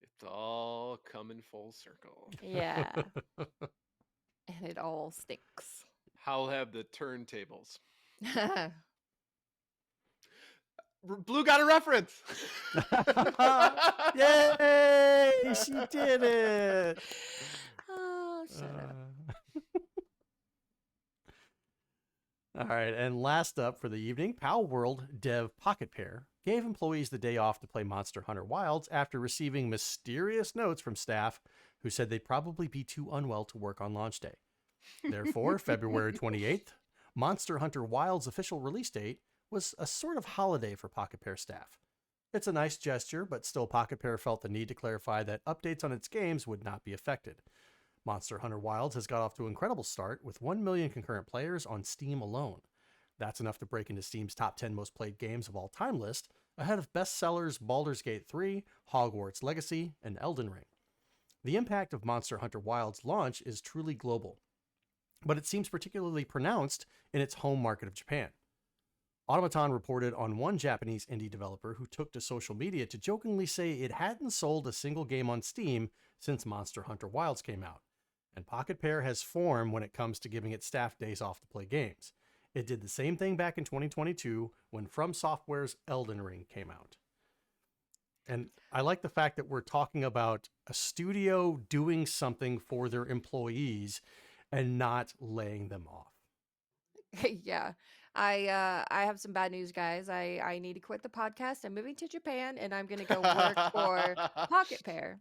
It's all coming full circle. Yeah. And it all stinks. How'll have the turntables. Blue got a reference. Yay! She did it. Oh, shut up. All right, and last up for the evening, Palworld dev Pocketpair gave employees the day off to play Monster Hunter Wilds after receiving mysterious notes from staff who said they'd probably be too unwell to work on launch day. Therefore, February 28th, Monster Hunter Wilds' official release date was a sort of holiday for Pocketpair staff. It's a nice gesture, but still Pocketpair felt the need to clarify that updates on its games would not be affected. Monster Hunter Wilds has got off to an incredible start with 1 million concurrent players on Steam alone. That's enough to break into Steam's top 10 most played games of all time list, ahead of bestsellers Baldur's Gate 3, Hogwarts Legacy, and Elden Ring. The impact of Monster Hunter Wilds' launch is truly global. but it seems particularly pronounced in its home market of Japan. Automaton reported on one Japanese indie developer who took to social media to jokingly say it hadn't sold a single game on Steam since Monster Hunter Wilds came out. And Pocketpair has form when it comes to giving its staff days off to play games. It did the same thing back in 2022 when From Software's Elden Ring came out. And I like the fact that we're talking about a studio doing something for their employees and not laying them off. Yeah. I have some bad news, guys. I need to quit the podcast. I'm moving to Japan and I'm gonna go work for Pocketpair.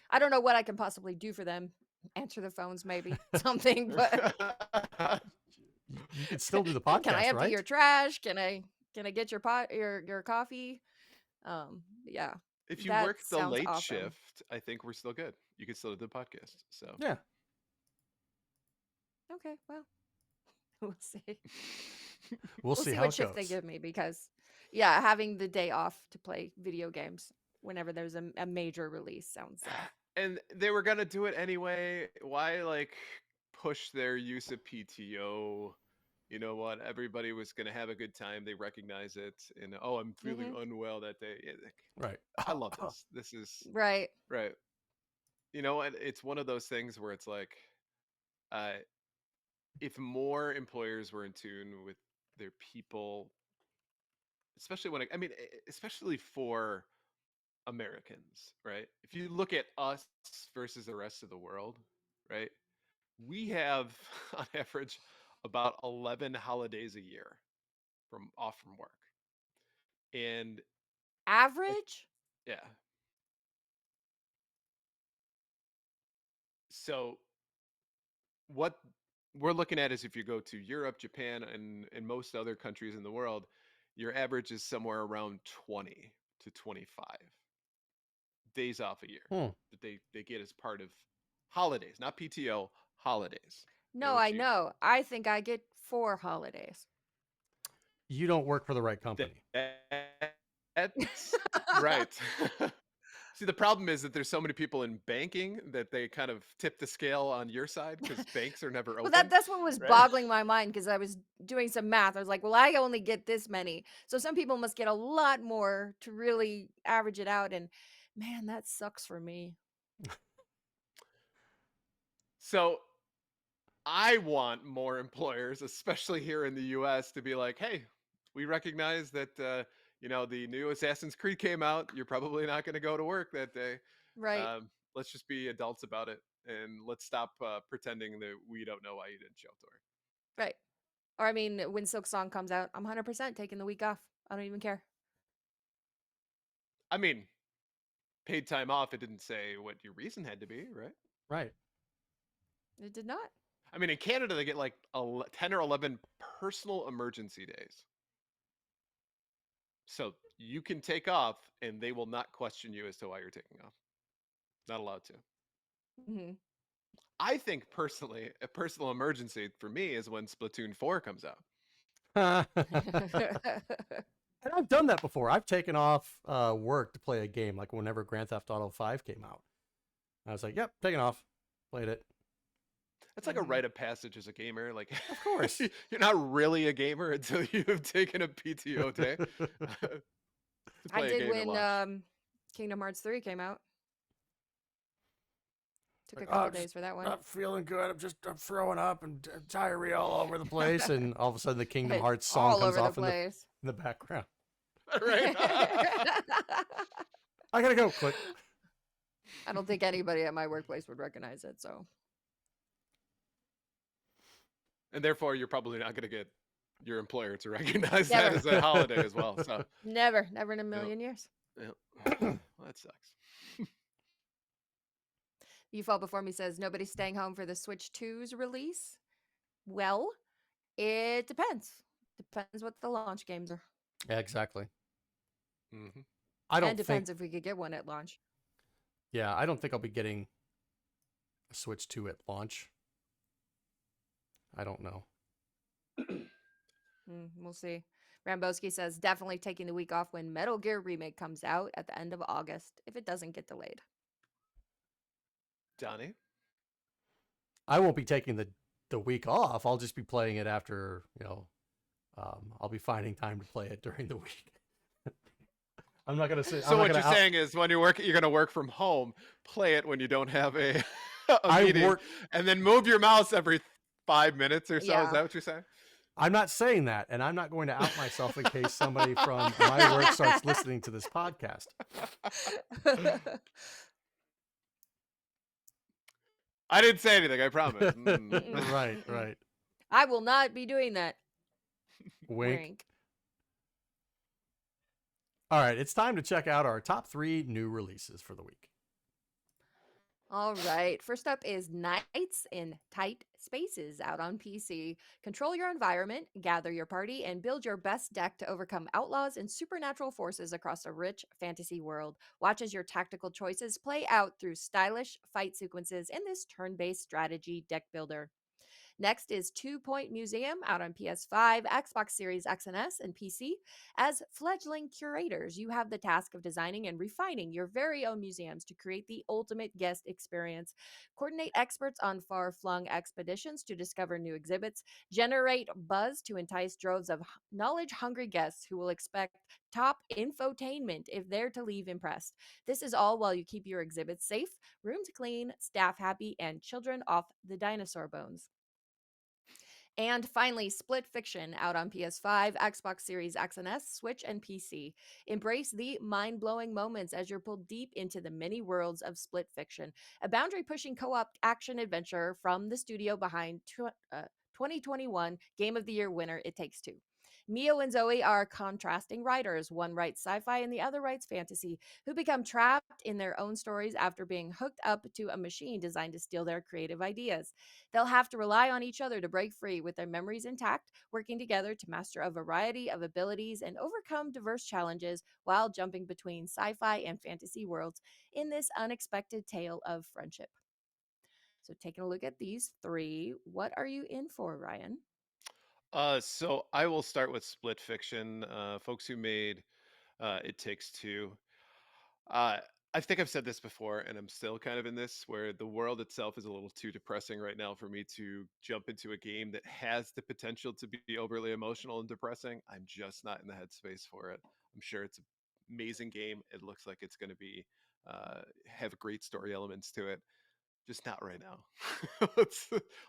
I don't know what I can possibly do for them. Answer the phones, maybe something, but You can still do the can I podcast, empty right? your trash? Can I get your your coffee? Yeah. If you That work the sounds late awesome. shift, I think we're still good. You can still do the podcast. So Yeah. Okay, well, we'll see. We'll see how what it shift they goes. give me because, yeah, having the day off to play video games whenever there's a major release sounds. And they were gonna do it anyway. Why like push their use of PTO? You know what? Everybody was gonna have a good time. They recognize it, and oh, I'm feeling unwell that day. Yeah, Right. I love this. This is Right. right. You know, and it's one of those things where it's like, uh, if more employers were in tune with their people, especially when I mean, especially for Americans, right? If you look at us versus the rest of the world, right? We have on average about 11 holidays a year from off from work. And Average? yeah. So what we're looking at is if you go to Europe, Japan, and most other countries in the world, your average is somewhere around 20 to 25 days off a year that they get as part of holidays, not PTO, holidays. No, I know. I think I get 4 holidays. You don't work for the right company. That's right. See, the problem is that there's so many people in banking that they kind of tip the scale on your side because banks are never open. Well, that's what was right? boggling my mind because I was doing some math. I was like, well, I only get this many. So some people must get a lot more to really average it out. And man, that sucks for me. So I want more employers, especially here in the US, to be like, hey, we recognize that, you know, the new Assassin's Creed came out. You're probably not going to go to work that day. Right. Let's just be adults about it. And let's stop pretending that we don't know why you didn't show up to work. Right. Or I mean, when Silk Song comes out, I'm 100% taking the week off. I don't even care. I mean, paid time off, it didn't say what your reason had to be, right? Right. It did not. I mean, in Canada, they get like 10 or 11 personal emergency days. So you can take off and they will not question you as to why you're taking off. Not allowed to. Mm-hmm. I think personally, a personal emergency for me is when Splatoon 4 comes out. And I've done that before. I've taken off work to play a game, like whenever Grand Theft Auto 5 came out. I was like, yep, taking off. Played it. That's like a rite of passage as a gamer. Like, of course, you're not really a gamer until you have taken a PTO day. I did when Kingdom Hearts 3 came out. Took a couple days for that one. Not feeling good. I'm throwing up and diarrhea all over the place, and all of a sudden the Kingdom Hearts song comes off in the background. Right. I gotta go. Click. I don't think anybody at my workplace would recognize it. So. And therefore, you're probably not going to get your employer to recognize that as a holiday as well. So never in a million years. Well, that sucks. You Fall Before Me says nobody's staying home for the Switch 2's release. Well, it depends. Depends what the launch games are. Yeah, exactly. Mm-hmm. And depends if we could get one at launch. Yeah, I don't think I'll be getting a Switch 2 at launch. I don't know. We'll see. Ramboski says definitely taking the week off when Metal Gear Remake comes out at the end of August if it doesn't get delayed. Johnny? I won't be taking the the week off, I'll just be playing it after, I'll be finding time to play it during the week. I'm not gonna say. So what you're saying is, when you're gonna work from home, play it when you don't have a meeting, and then move your mouse every 5 minutes or so. Yeah. Is that what you're saying? I'm not saying that, and I'm not going to out myself in case somebody from my work starts listening to this podcast. I didn't say anything, I promise. Right. I will not be doing that. Wink. All right, it's time to check out our top 3 new releases for the week. All right. First up is Knights in Tight Spaces out on PC. Control your environment, gather your party, and build your best deck to overcome outlaws and supernatural forces across a rich fantasy world. Watch as your tactical choices play out through stylish fight sequences in this turn-based strategy deck builder. Next is 2 Point Museum out on PS5, Xbox Series X and S, and PC. As fledgling curators, you have the task of designing and refining your very own museums to create the ultimate guest experience. Coordinate experts on far-flung expeditions to discover new exhibits. Generate buzz to entice droves of knowledge-hungry guests who will expect top infotainment if they're to leave impressed. This is all while you keep your exhibits safe, rooms clean, staff happy, and children off the dinosaur bones. And finally, Split Fiction out on PS5, Xbox Series X and S, Switch, and PC. Embrace the mind-blowing moments as you're pulled deep into the many worlds of Split Fiction, a boundary-pushing co-op action adventure from the studio behind 2021 Game of the Year winner It Takes Two. Mio and Zoe are contrasting writers. One writes sci-fi and the other writes fantasy, who become trapped in their own stories after being hooked up to a machine designed to steal their creative ideas. They'll have to rely on each other to break free with their memories intact, working together to master a variety of abilities and overcome diverse challenges while jumping between sci-fi and fantasy worlds in this unexpected tale of friendship. So taking a look at these 3, what are you in for, Ryan? So I will start with Split Fiction, folks who made It Takes Two. I think I've said this before, and I'm still kind of in this, where the world itself is a little too depressing right now for me to jump into a game that has the potential to be overly emotional and depressing. I'm just not in the headspace for it. I'm sure it's an amazing game. It looks like it's going to be have great story elements to it. Just not right now.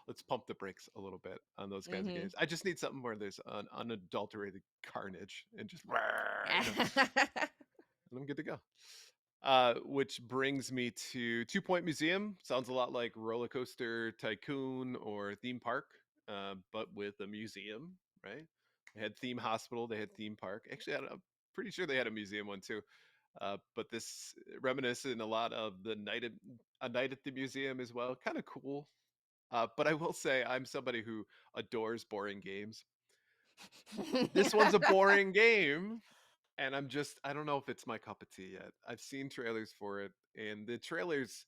let's pump the brakes a little bit on those kinds of games. I just need something where there's an unadulterated carnage and just and I'm good to go. Which brings me to 2 Point Museum. Sounds a lot like Roller Coaster Tycoon or Theme Park, but with a museum, right? They had Theme Hospital, they had Theme Park. Actually, I'm pretty sure they had a museum one too. But this reminiscent a lot of A Night at the Museum as well. Kind of cool. But I will say I'm somebody who adores boring games. This one's a boring game, and I don't know if it's my cup of tea yet. I've seen trailers for it, and the trailers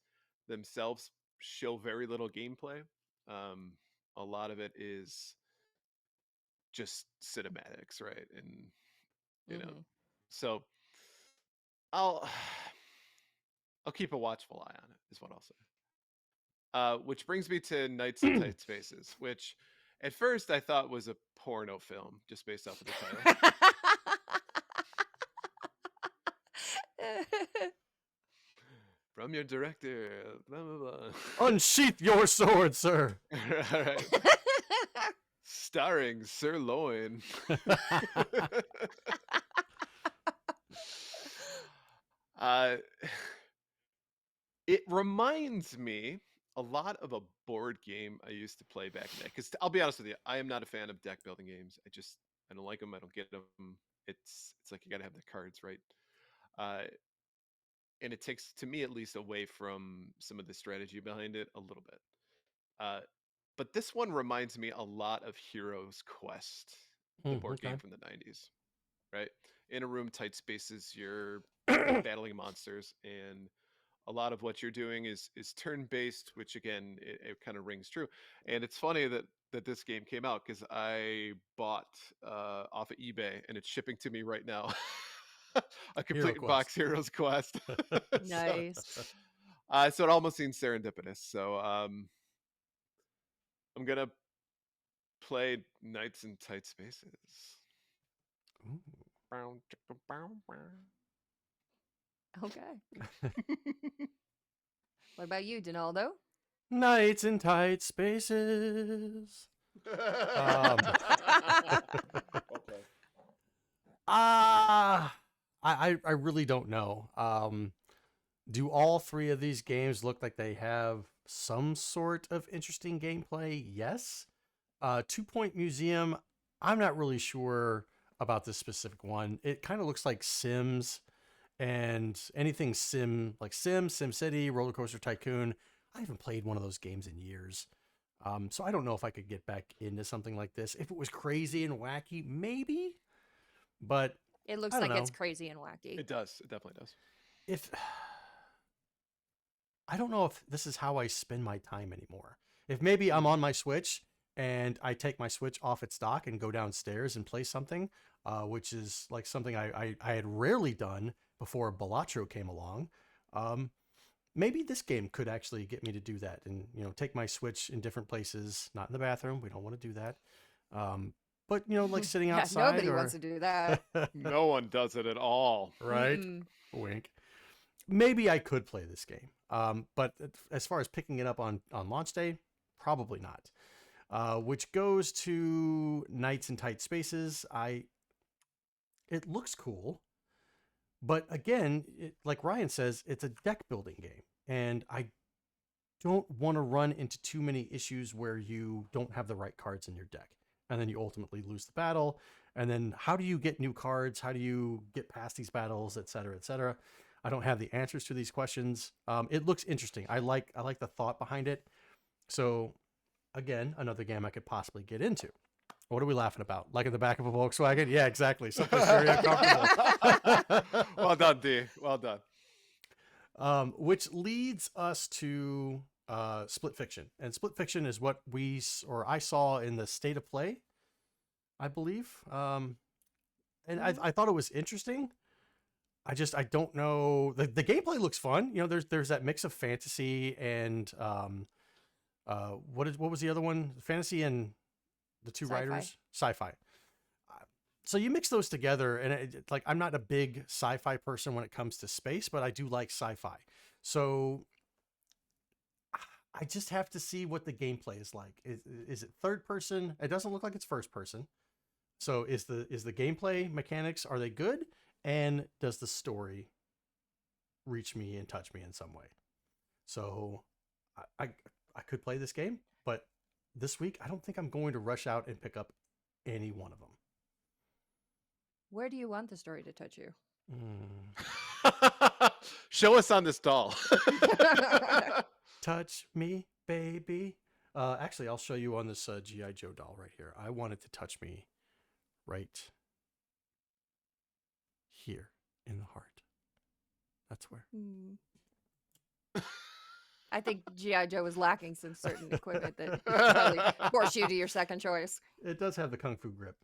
themselves show very little gameplay. A lot of it is just cinematics, right? And so I'll I'll keep a watchful eye on it, is what I'll say. Which brings me to Nights in Tight Spaces, which at first I thought was a porno film, just based off of the title. From your director, blah, blah, blah. Unsheath your sword, sir. All right. Starring Sirloin. It reminds me a lot of a board game I used to play back in the day. Because I'll be honest with you, I am not a fan of deck building games. I don't like them. I don't get them. It's like you got to have the cards right. And it takes, to me at least, away from some of the strategy behind it a little bit. But this one reminds me a lot of Heroes Quest, the board game from the 90s, right? In a room, tight spaces, you're battling monsters, and a lot of what you're doing is turn-based, which again, it kind of rings true. And it's funny that this game came out because I bought off of eBay, and it's shipping to me right now. A complete box Heroes Quest. Nice. So it almost seems serendipitous. So I'm gonna play Knights in Tight Spaces. Ooh. Okay. What about you, Donaldo? Nights in tight spaces. Um, Okay. I really don't know. Do all three of these games look like they have some sort of interesting gameplay? Yes. 2 Point Museum, I'm not really sure about this specific one. It kind of looks like Sims and anything SimCity, Roller Coaster Tycoon. I haven't played one of those games in years. So I don't know if I could get back into something like this. If it was crazy and wacky, maybe. But It looks I don't like it's know. crazy and wacky. It does. It definitely does. If I don't know if this is how I spend my time anymore. If maybe I'm on my Switch and I take my Switch off its dock and go downstairs and play something, which is like something I had rarely done before Balatro came along. Maybe this game could actually get me to do that and, take my Switch in different places, not in the bathroom. We don't want to do that. But, like sitting Yeah, outside nobody or wants to do that. No one does it at all. right? Mm-mm. Wink. Maybe I could play this game. But as far as picking it up on launch day, probably not. Which goes to Nights in Tight Spaces. It looks cool, but again, like Ryan says, it's a deck building game, and I don't want to run into too many issues where you don't have the right cards in your deck, and then you ultimately lose the battle. And then how do you get new cards? How do you get past these battles, et cetera, et cetera? I don't have the answers to these questions. It looks interesting. I like the thought behind it. So again, another game I could possibly get into. What are we laughing about? Like in the back of a Volkswagen? Yeah, exactly. Someplace very uncomfortable. Well done, D. Well done. Which leads us to Split Fiction. And Split Fiction is what I saw in the State of Play, I believe. And I thought it was interesting. I don't know. The gameplay looks fun. There's that mix of fantasy and what was the other one? Fantasy and the two Sci-fi. writers? Sci-fi. So you mix those together, and like I'm not a big sci-fi person when it comes to space, but I do like sci-fi. So I just have to see what the gameplay is like. Is it third person? It doesn't look like it's first person. So is the gameplay mechanics, are they good? And does the story reach me and touch me in some way? So I could play this game, but this week I don't think I'm going to rush out and pick up any one of them. Where do you want the story to touch you? Show us on this doll. Touch me, baby. Actually, I'll show you on this G.I. Joe doll right here. I want it to touch me right here in the heart. That's where. I think G.I. Joe was lacking some certain equipment that probably forced you to your second choice. It does have the kung fu grip.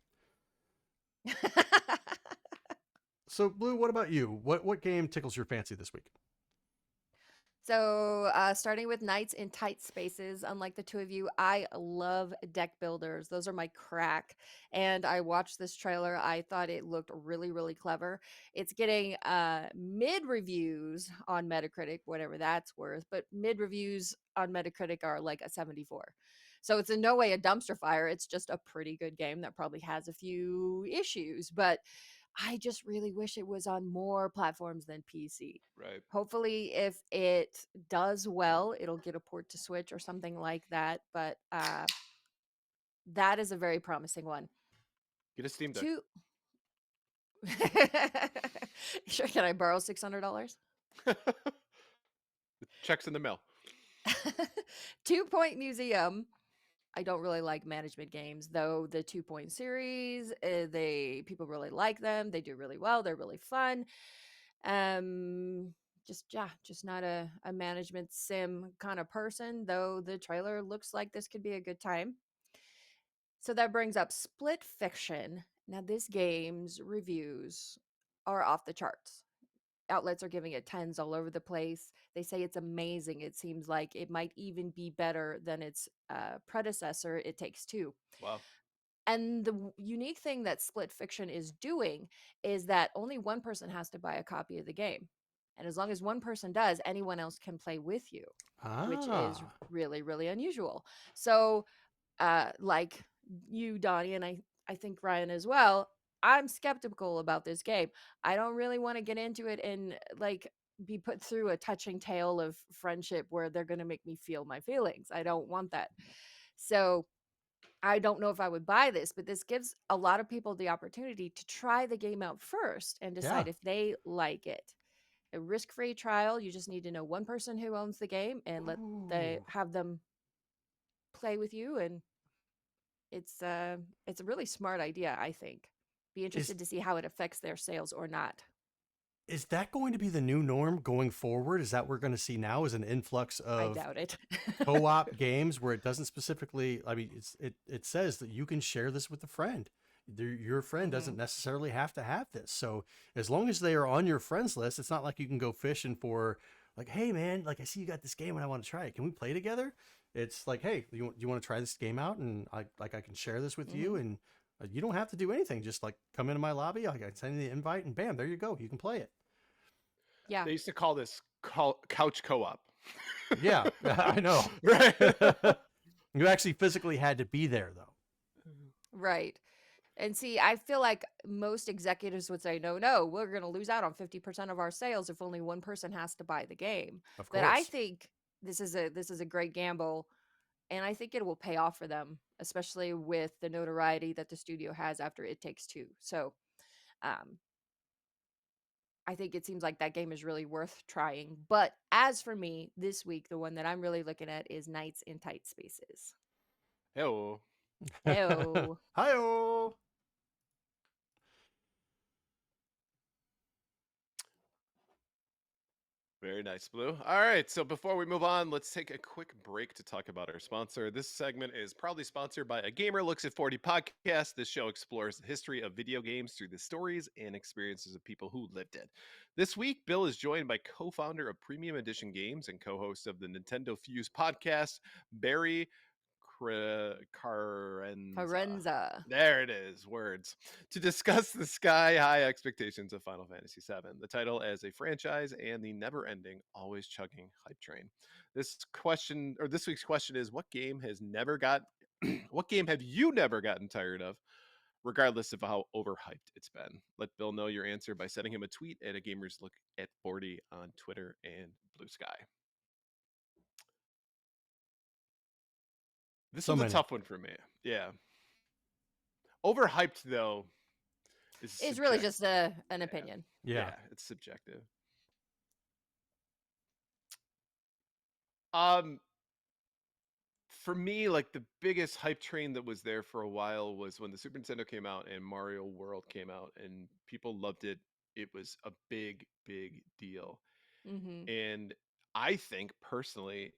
So, Blue, what about you? What game tickles your fancy this week? So, starting with Knights in Tight Spaces, unlike the two of you, I love deck builders. Those are my crack. And I watched this trailer. I thought it looked really, really clever. It's getting mid reviews on Metacritic, whatever that's worth, but mid reviews on Metacritic are like a 74. So it's in no way a dumpster fire. It's just a pretty good game that probably has a few issues, but I just really wish it was on more platforms than PC. Right. Hopefully, if it does well, it'll get a port to Switch or something like that. But that is a very promising one. Get a Steam Deck. Two. Sure, can I borrow $600? The check's in the mail. 2 Point Museum. I don't really like management games, though. The 2 Point series, people really like them. They do really well. They're really fun. Just not a management sim kind of person, though the trailer looks like this could be a good time. So that brings up Split Fiction. Now, this game's reviews are off the charts. outlets are giving it 10s all over the place. They say it's amazing. It seems like it might even be better than its predecessor, It Takes Two. Wow. And the unique thing that Split Fiction is doing is that only one person has to buy a copy of the game. And as long as one person does, anyone else can play with you, which is Ah, really, really unusual. So, like you, Donnie, and I think Ryan as well, I'm skeptical about this game. I don't really want to get into it and like be put through a touching tale of friendship where they're going to make me feel my feelings. I don't want that. So, I don't know if I would buy this, but this gives a lot of people the opportunity to try the game out first and yeah. decide if they like it. A risk-free trial, you just need to know one person who owns the game and let they Ooh. have them play with you, and it's a really smart idea, I think. Be Is interested to see how it affects their sales or not. is that going to be the new norm going forward? Is that what we're going to see now is an influx I of doubt it. co-op games where it doesn't specifically, I mean, it says that you can share this with a friend. Your friend doesn't Mhm. necessarily have to have this. So as long as they are on your friends list, it's not like you can go fishing for like, hey man, like I see you got this game and I want to try it. Can we play together? It's like, hey, you want to try this game out and I can share this with you Mhm. and you don't have to do anything. Just like come into my lobby, I can send you the invite and bam, there you go. You can play it. Yeah. They used to call this couch co-op. Yeah, I know. Right. You actually physically had to be there though. Right. And see, I feel like most executives would say, no, no, we're going to lose out on 50% of our sales if only one person has to buy the game. Of But I course. think this is a great gamble, and I think it will pay off for them, especially with the notoriety that the studio has after It Takes Two. So, um, I think it seems like that game is really worth trying. But as for me, this week, the one that I'm really looking at is Nights in Tight Spaces. Hello. Heyo. Hi-oh. Very nice, Blue. All right, so before we move on, let's take a quick break to talk about our sponsor. This segment is proudly sponsored by A Gamer Looks at 40 podcast. This show explores the history of video games through the stories and experiences of people who lived it. This week, Bill is joined by co-founder of Premium Edition Games and co-host of the Nintendo Fuse podcast, Barry Carenza. Carenza. There it is, words. To discuss the sky high expectations of Final Fantasy VII, the title as a franchise and the never ending, always chugging hype train. This week's question is what game has never got what game have you never gotten tired of, regardless of how overhyped it's been? Let Bill know your answer by sending him a tweet at a gamers look at 40 on Twitter and Blue Sky. This So one's a many. tough one for me. Yeah. Overhyped though is It's really subjective. just an Yeah. opinion. Yeah. It's subjective. Um, for me, like the biggest hype train that was there for a while was when the Super Nintendo came out and Mario World came out, and people loved it. It was a big, big deal, Mm-hmm. and I think personally,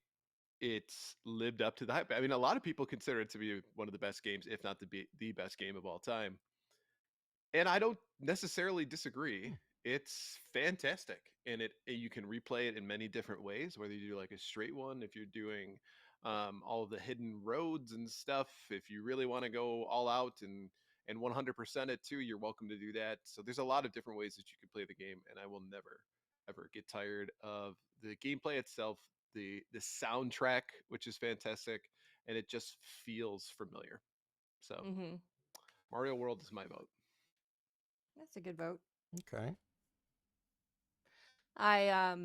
it's lived up to the hype. I mean, a lot of people consider it to be one of the best games, if not the best game of all time. And I don't necessarily disagree. It's fantastic, and you can replay it in many different ways. Whether you do like a straight one, if you're doing all of the hidden roads and stuff, if you really want to go all out and 100% it too, you're welcome to do that. So there's a lot of different ways that you can play the game, and I will never ever get tired of the gameplay itself, the soundtrack, which is fantastic, and it just feels familiar. So Mm-hmm. Mario World is my vote. That's a good vote. Okay. I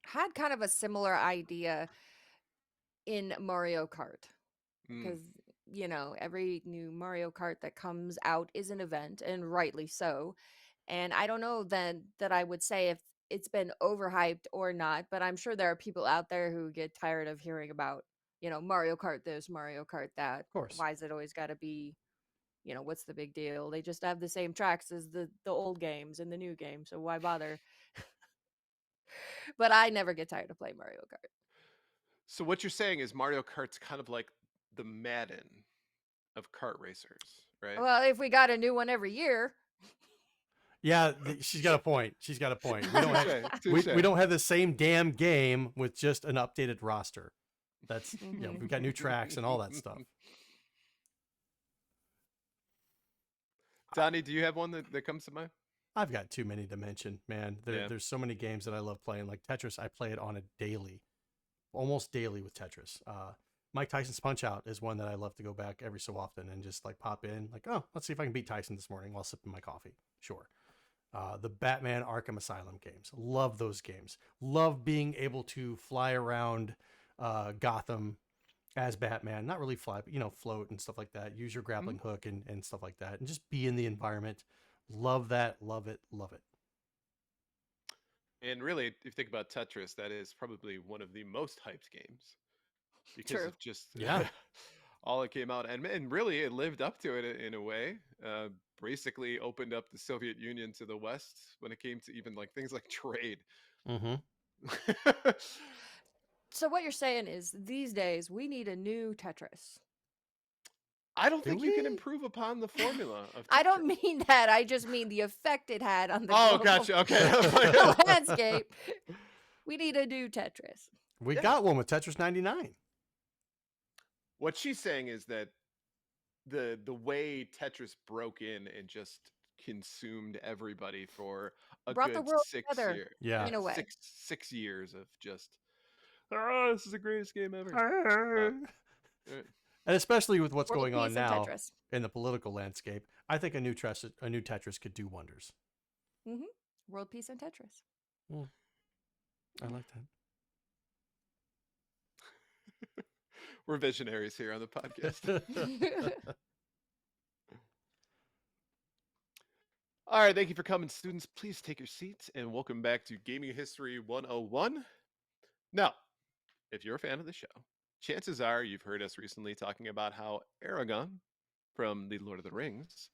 had kind of a similar idea in Mario Kart Mm. because every new Mario Kart that comes out is an event, and rightly so. And I don't know then that I would say if it's been overhyped or not, but I'm sure there are people out there who get tired of hearing about, Mario Kart this, Mario Kart that. Of course. Why is it always got to be, what's the big deal? They just have the same tracks as the old games and the new game, so why bother? But I never get tired of playing Mario Kart. So what you're saying is Mario Kart's kind of like the Madden of kart racers, right? Well, if we got a new one every year, Yeah, she's got a point. She's got a point. We don't have Touche. we don't have the same damn game with just an updated roster. That's we've got new tracks and all that stuff. Donnie, do you have one that comes to mind? I've got too many to mention, man. Yeah. There's so many games that I love playing. Like Tetris, I play it on a daily, almost daily with Tetris. Mike Tyson's Punch Out is one that I love to go back every so often and just like pop in, like, oh, let's see if I can beat Tyson this morning while sipping my coffee. Sure. The Batman Arkham Asylum games. Love those games. Love being able to fly around Gotham as Batman. Not really fly, but, float and stuff like that. Use your grappling hook and stuff like that. And just be in the environment. Love that. Love it. Love it. And really, if you think about Tetris, that is probably one of the most hyped games. Because of just all it came out. And really, it lived up to it in a way. Basically opened up the Soviet Union to the West when it came to even like things like trade. Mm-hmm. So what you're saying is these days we need a new Tetris. I don't think you can improve upon the formula of Tetris. I don't mean that. I just mean the effect it had on the gotcha. Okay. landscape. We need a new Tetris. We got one with Tetris 99. What she's saying is that the way Tetris broke in and just consumed everybody for a Brought good the world 6 together, years. Yeah. in a way. Six years of just, this is the greatest game ever. And especially with what's World going on peace and now Tetris. in the political landscape, I think a new Tetris could do wonders. World peace and Tetris. I like that. We're visionaries here on the podcast. All right, thank you for coming, students. Please take your seats and welcome back to Gaming History 101. Now, if you're a fan of the show, chances are you've heard us recently talking about how Aragorn from The Lord of the Rings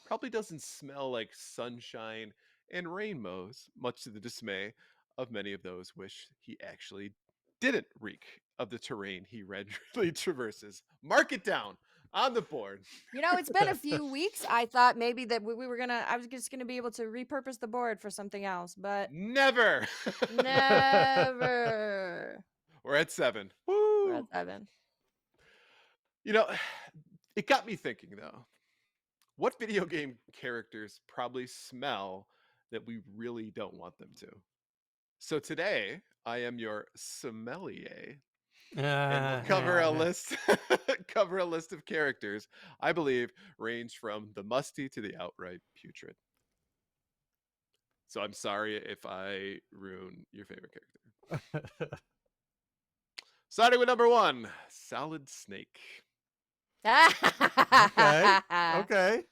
probably doesn't smell like sunshine and rainbows, much to the dismay of many of those wish he actually didn't reek of the terrain he regularly traverses. Mark it down on the board. It's been a few weeks. I thought maybe that I was just gonna be able to repurpose the board for something else, but never. We're at 7. Woo! We're at 7. It got me thinking though. What video game characters probably smell that we really don't want them to? So today, I am your sommelier, and we'll cover a list of characters I believe range from the musty to the outright putrid. So I'm sorry if I ruin your favorite character. Starting with number 1, Solid Snake. Okay.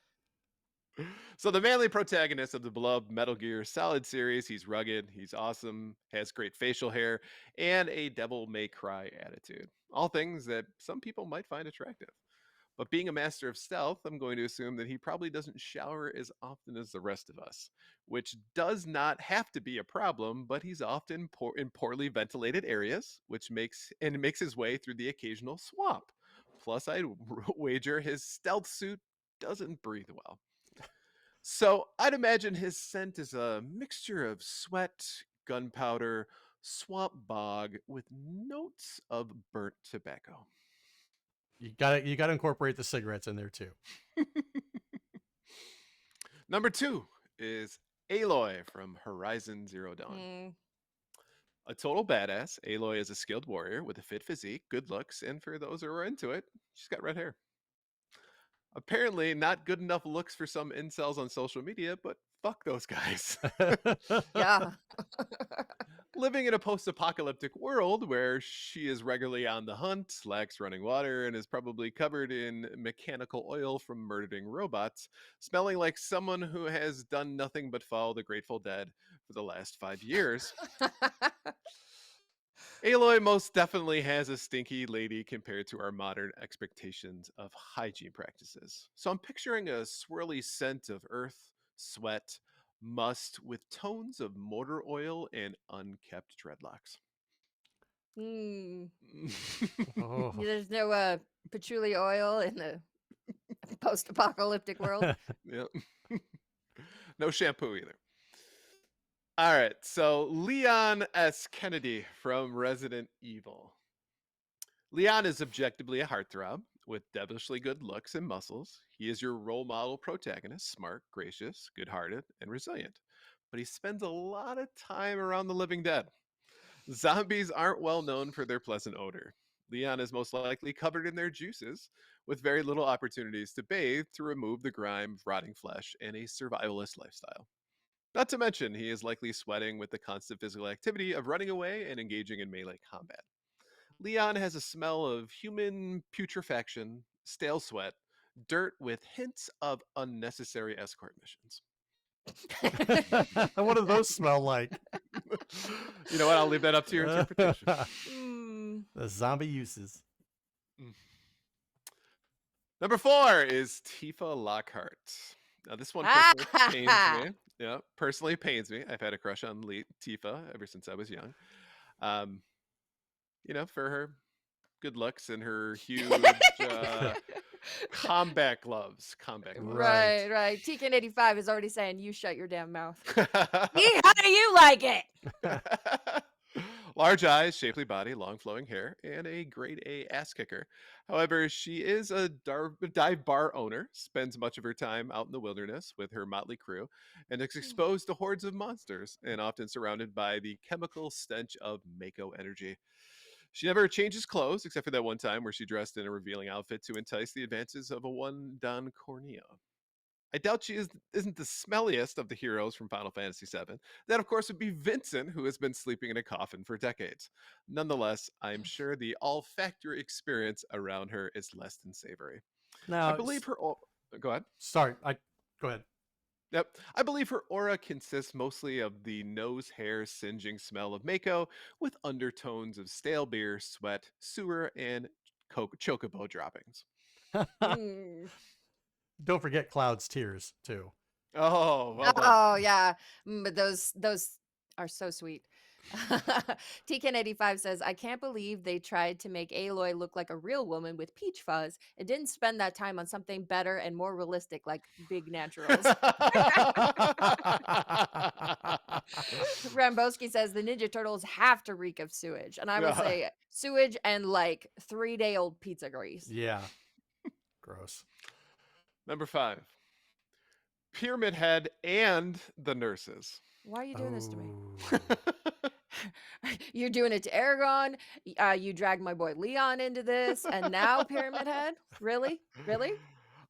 So the manly protagonist of the beloved Metal Gear Solid series, he's rugged, he's awesome, has great facial hair, and a devil may cry attitude. All things that some people might find attractive. But being a master of stealth, I'm going to assume that he probably doesn't shower as often as the rest of us, which does not have to be a problem, but he's often in poorly ventilated areas, which makes his way through the occasional swamp. Plus, I'd wager his stealth suit doesn't breathe well. So I'd imagine his scent is a mixture of sweat, gunpowder, swamp bog with notes of burnt tobacco. You gotta incorporate the cigarettes in there too. Number 2 is Aloy from Horizon Zero Dawn. A total badass, Aloy is a skilled warrior with a fit physique, good looks, and for those who are into it, she's got red hair. Apparently not good enough looks for some incels on social media, but fuck those guys. Yeah. Living in a post-apocalyptic world where she is regularly on the hunt, lacks running water, and is probably covered in mechanical oil from murdering robots, smelling like someone who has done nothing but follow the Grateful Dead for the last 5 years. Aloy most definitely has a stinky lady compared to our modern expectations of hygiene practices. So I'm picturing a swirly scent of earth, sweat, must with tones of motor oil and unkept dreadlocks. There's no patchouli oil in the post-apocalyptic world. Yep. No shampoo either. All right, so Leon S. Kennedy from Resident Evil. Leon is objectively a heartthrob with devilishly good looks and muscles. He is your role model protagonist, smart, gracious, good-hearted, and resilient. But he spends a lot of time around the living dead. Zombies aren't well known for their pleasant odor. Leon is most likely covered in their juices, with very little opportunities to bathe to remove the grime of rotting flesh and a survivalist lifestyle. Not to mention, he is likely sweating with the constant physical activity of running away and engaging in melee combat. Leon has a smell of human putrefaction, stale sweat, dirt with hints of unnecessary escort missions. What do those smell like? You know what? I'll leave that up to your interpretation. The zombie uses. Number 4 is Tifa Lockhart. Now, this one personally pains me. Yeah, personally pains me. I've had a crush on Tifa ever since I was young. For her good looks and her huge combat gloves. Right. TK85 is already saying, you shut your damn mouth. How do you like it? Large eyes, shapely body, long flowing hair, and a grade A ass kicker. However, she is a dive bar owner, spends much of her time out in the wilderness with her motley crew, and is exposed to hordes of monsters, and often surrounded by the chemical stench of Mako energy. She never changes clothes, except for that one time where she dressed in a revealing outfit to entice the advances of a one Don Corneo. I doubt she isn't the smelliest of the heroes from Final Fantasy VII. That, of course, would be Vincent, who has been sleeping in a coffin for decades. Nonetheless, I'm sure the olfactory experience around her is less than savory. Now, I believe her... Go ahead. Sorry, go ahead. Yep. I believe her aura consists mostly of the nose hair singeing smell of Mako with undertones of stale beer, sweat, sewer, and chocobo droppings. Don't forget Cloud's tears, too. Oh, well done. Oh, yeah. But those are so sweet. TK85 says, I can't believe they tried to make Aloy look like a real woman with peach fuzz and didn't spend that time on something better and more realistic like big naturals. Rambowski says the Ninja Turtles have to reek of sewage. And I would say sewage and like 3-day-old pizza grease. Yeah. Gross. Number 5. Pyramid Head and the nurses. Why are you doing this to me? You're doing it to Aragon. You dragged my boy Leon into this, and now Pyramid Head? Really?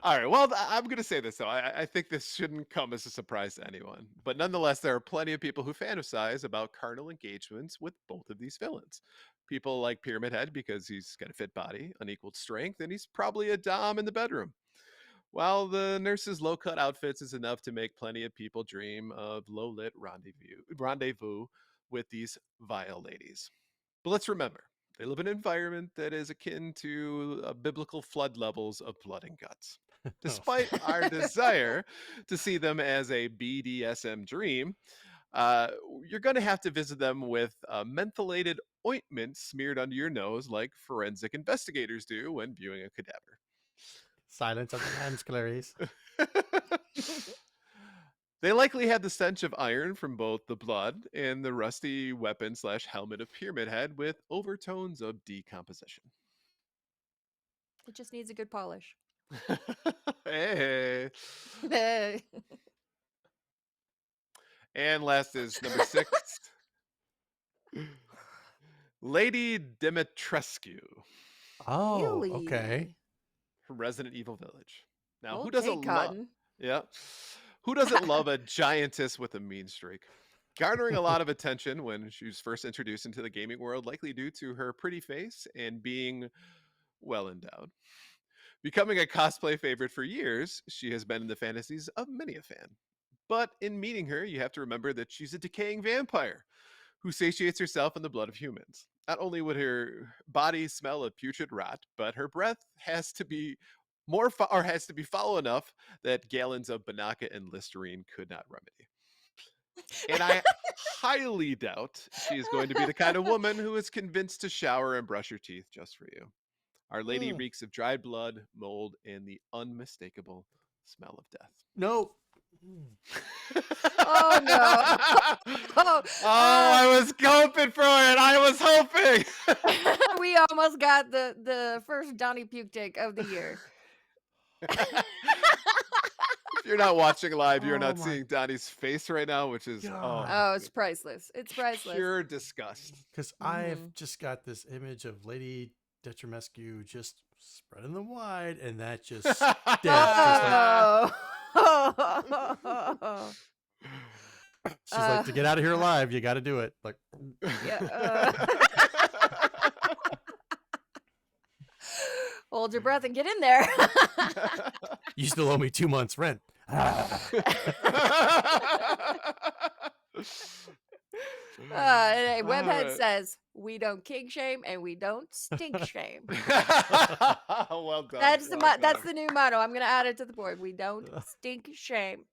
All right. Well, I'm going to say this, though. I think this shouldn't come as a surprise to anyone. But nonetheless, there are plenty of people who fantasize about carnal engagements with both of these villains. People like Pyramid Head because he's got a fit body, unequaled strength, and he's probably a dom in the bedroom. While the nurse's low-cut outfits is enough to make plenty of people dream of low-lit rendezvous with these vile ladies. But let's remember, they live in an environment that is akin to biblical flood levels of blood and guts. Despite our desire to see them as a BDSM dream, you're going to have to visit them with mentholated ointment smeared under your nose like forensic investigators do when viewing a cadaver. Silence of the lambs, Clarice. They likely had the stench of iron from both the blood and the rusty weapon/helmet of Pyramid Head with overtones of decomposition. It just needs a good polish. Hey. And last is number 6. Lady Dimitrescu. Oh, Really? okay. From Resident Evil Village. Now, Okay, who doesn't Cotton. Who doesn't love a giantess with a mean streak? Garnering a lot of attention when she was first introduced into the gaming world, likely due to her pretty face and being well endowed. Becoming a cosplay favorite for years, she has been in the fantasies of many a fan. But in meeting her, you have to remember that she's a decaying vampire who satiates herself in the blood of humans. Not only would her body smell of putrid rot, but her breath has to be foul enough that gallons of Banaka and Listerine could not remedy. And I highly doubt she is going to be the kind of woman who is convinced to shower and brush her teeth just for you. Our Lady reeks of dried blood, mold, and the unmistakable smell of death. No, Oh no. Oh, I was hoping for it. I was hoping. we almost got the first Donnie puke take of the year. If you're not watching live, you're Oh not my seeing Donnie's face right now, which is God. Oh, it's priceless. It's priceless. pure disgust. Because I've just got this image of Lady Detremescu just spreading them wide, and that just stinks. Just like, Oh. she's like, to get out of here alive, you got to do it. Like, Yeah. Hold your breath and get in there. you still owe me 2 months rent. Webhead Alright. says, we don't kink shame and we don't stink shame. Well done. That's the well that's done. the new motto. I'm gonna add it to the board. We don't stink shame.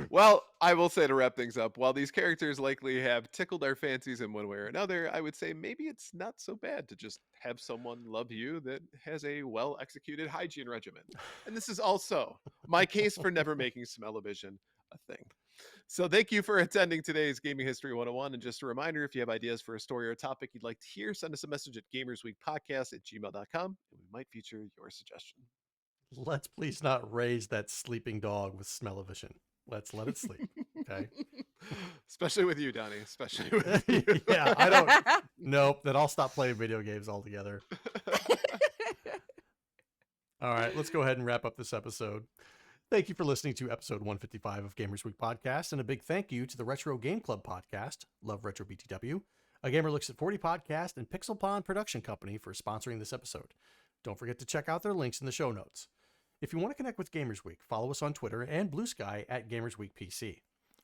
Well, I will say to wrap things up, while these characters likely have tickled our fancies in one way or another, I would say maybe it's not so bad to just have someone love you that has a well-executed hygiene regimen. And this is also my case for never making smell-o-vision a thing. So thank you for attending today's Gaming History 101. And just a reminder, if you have ideas for a story or a topic you'd like to hear, send us a message at gamersweekpodcast@gmail.com, and we might feature your suggestion. Let's please not raise that sleeping dog with smell-o-vision. Let's let it sleep. Okay. Especially with you, Donnie. Especially with you. Yeah, I don't. Nope. Then I'll stop playing video games altogether. All right, let's go ahead and wrap up this episode. Thank you for listening to episode 155 of Gamers Week Podcast, and a big thank you to the Retro Game Club podcast, Love Retro BTW, A Gamer Looks at 40 podcast, and Pixel Pond Production Company for sponsoring this episode. Don't forget to check out their links in the show notes. If you want to connect with Gamers Week, follow us on Twitter and Blue Sky at Gamers Week PC.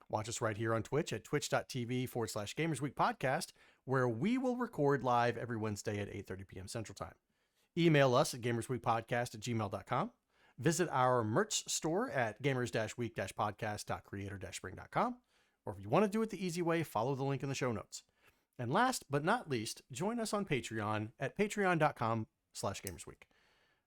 Watch us right here on Twitch at twitch.tv/Gamers Week Podcast, where we will record live every Wednesday at 8:30 p.m. Central Time. Email us at gamersweekpodcast@gmail.com. Visit our merch store at gamers-week-podcast.creator-spring.com. Or if you want to do it the easy way, follow the link in the show notes. And last but not least, join us on Patreon at patreon.com/gamersweek.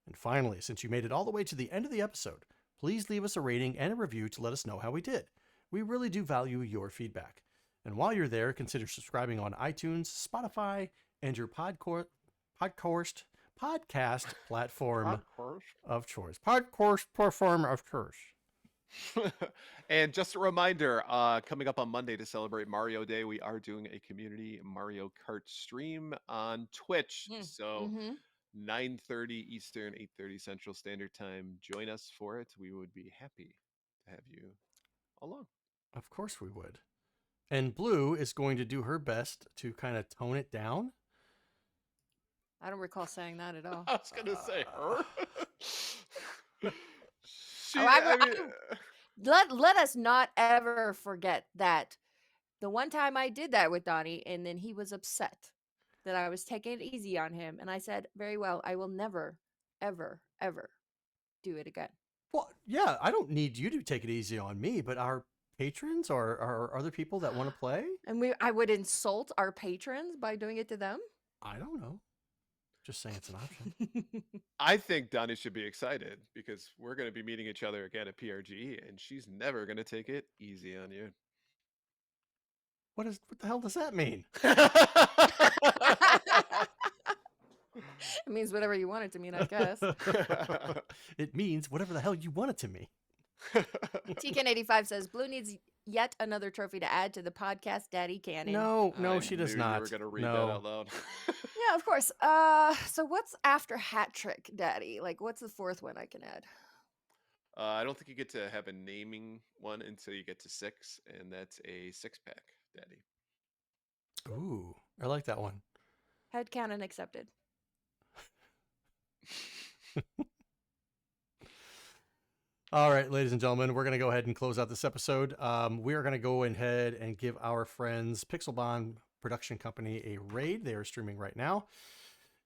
And finally, since you made it all the way to the end of the episode, please leave us a rating and a review to let us know how we did. We really do value your feedback. And while you're there, consider subscribing on iTunes, Spotify, and your podcast platform of choice. Podcast platform of choice. And just a reminder, coming up on Monday to celebrate Mario Day, we are doing a community Mario Kart stream on Twitch. So 9:30 Eastern, 8:30 Central Standard Time. Join us for it. We would be happy to have you along. Of course we would. And Blue is going to do her best to kind of tone it down. I don't recall saying that at all. I was going to say her. Let us not ever forget that the one time I did that with Donnie, and then he was upset that I was taking it easy on him. And I said, very well, I will never, ever, ever do it again. Well, yeah, I don't need you to take it easy on me, but our patrons or our other people that want to play? And I would insult our patrons by doing it to them? I don't know. Just saying it's an option. I think Donnie should be excited because we're going to be meeting each other again at PRG, and she's never going to take it easy on you. What the hell does that mean? It means whatever you want it to mean, I guess. It means whatever the hell you want it to mean. TK85 says Blue needs yet another trophy to add to the podcast daddy canon. No, she does not. You were going to read that out loud. Yeah, of course. So what's after Hat Trick Daddy? Like, what's the fourth one I can add? I don't think you get to have a naming one until you get to 6, and that's a 6-pack Daddy. Ooh, I like that one. Headcanon accepted. All right, ladies and gentlemen, we're going to go ahead and close out this episode. We are going to go ahead and give our friends Pixel Bond Production Company a raid. They are streaming right now,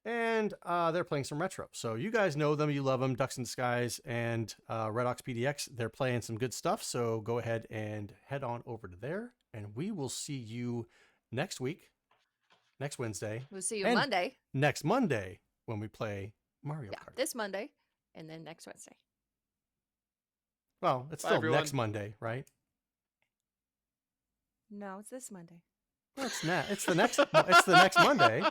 and they're playing some retro. So you guys know them, you love them, Ducks in Disguise and Red Ox PDX. They're playing some good stuff, so go ahead and head on over to there, and we will see you next week, next Wednesday. We'll see you Monday. Next Monday when we play Mario Kart. This Monday, and then next Wednesday. Well, it's Bye, still everyone. next Monday, right? No, it's this Monday. No, it's not. It's the next. It's the next Monday.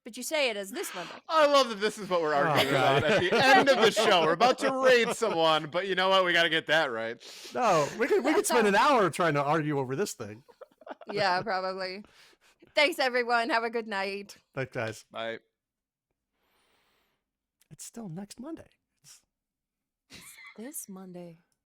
But you say it as this Monday. I love that this is what we're arguing God. about at the end of the show. We're about to raid someone, but you know what? We got to get that right. No, we could spend an hour trying to argue over this thing. Yeah, probably. Thanks, everyone. Have a good night. Thanks, guys. Bye. It's still next Monday. This Monday.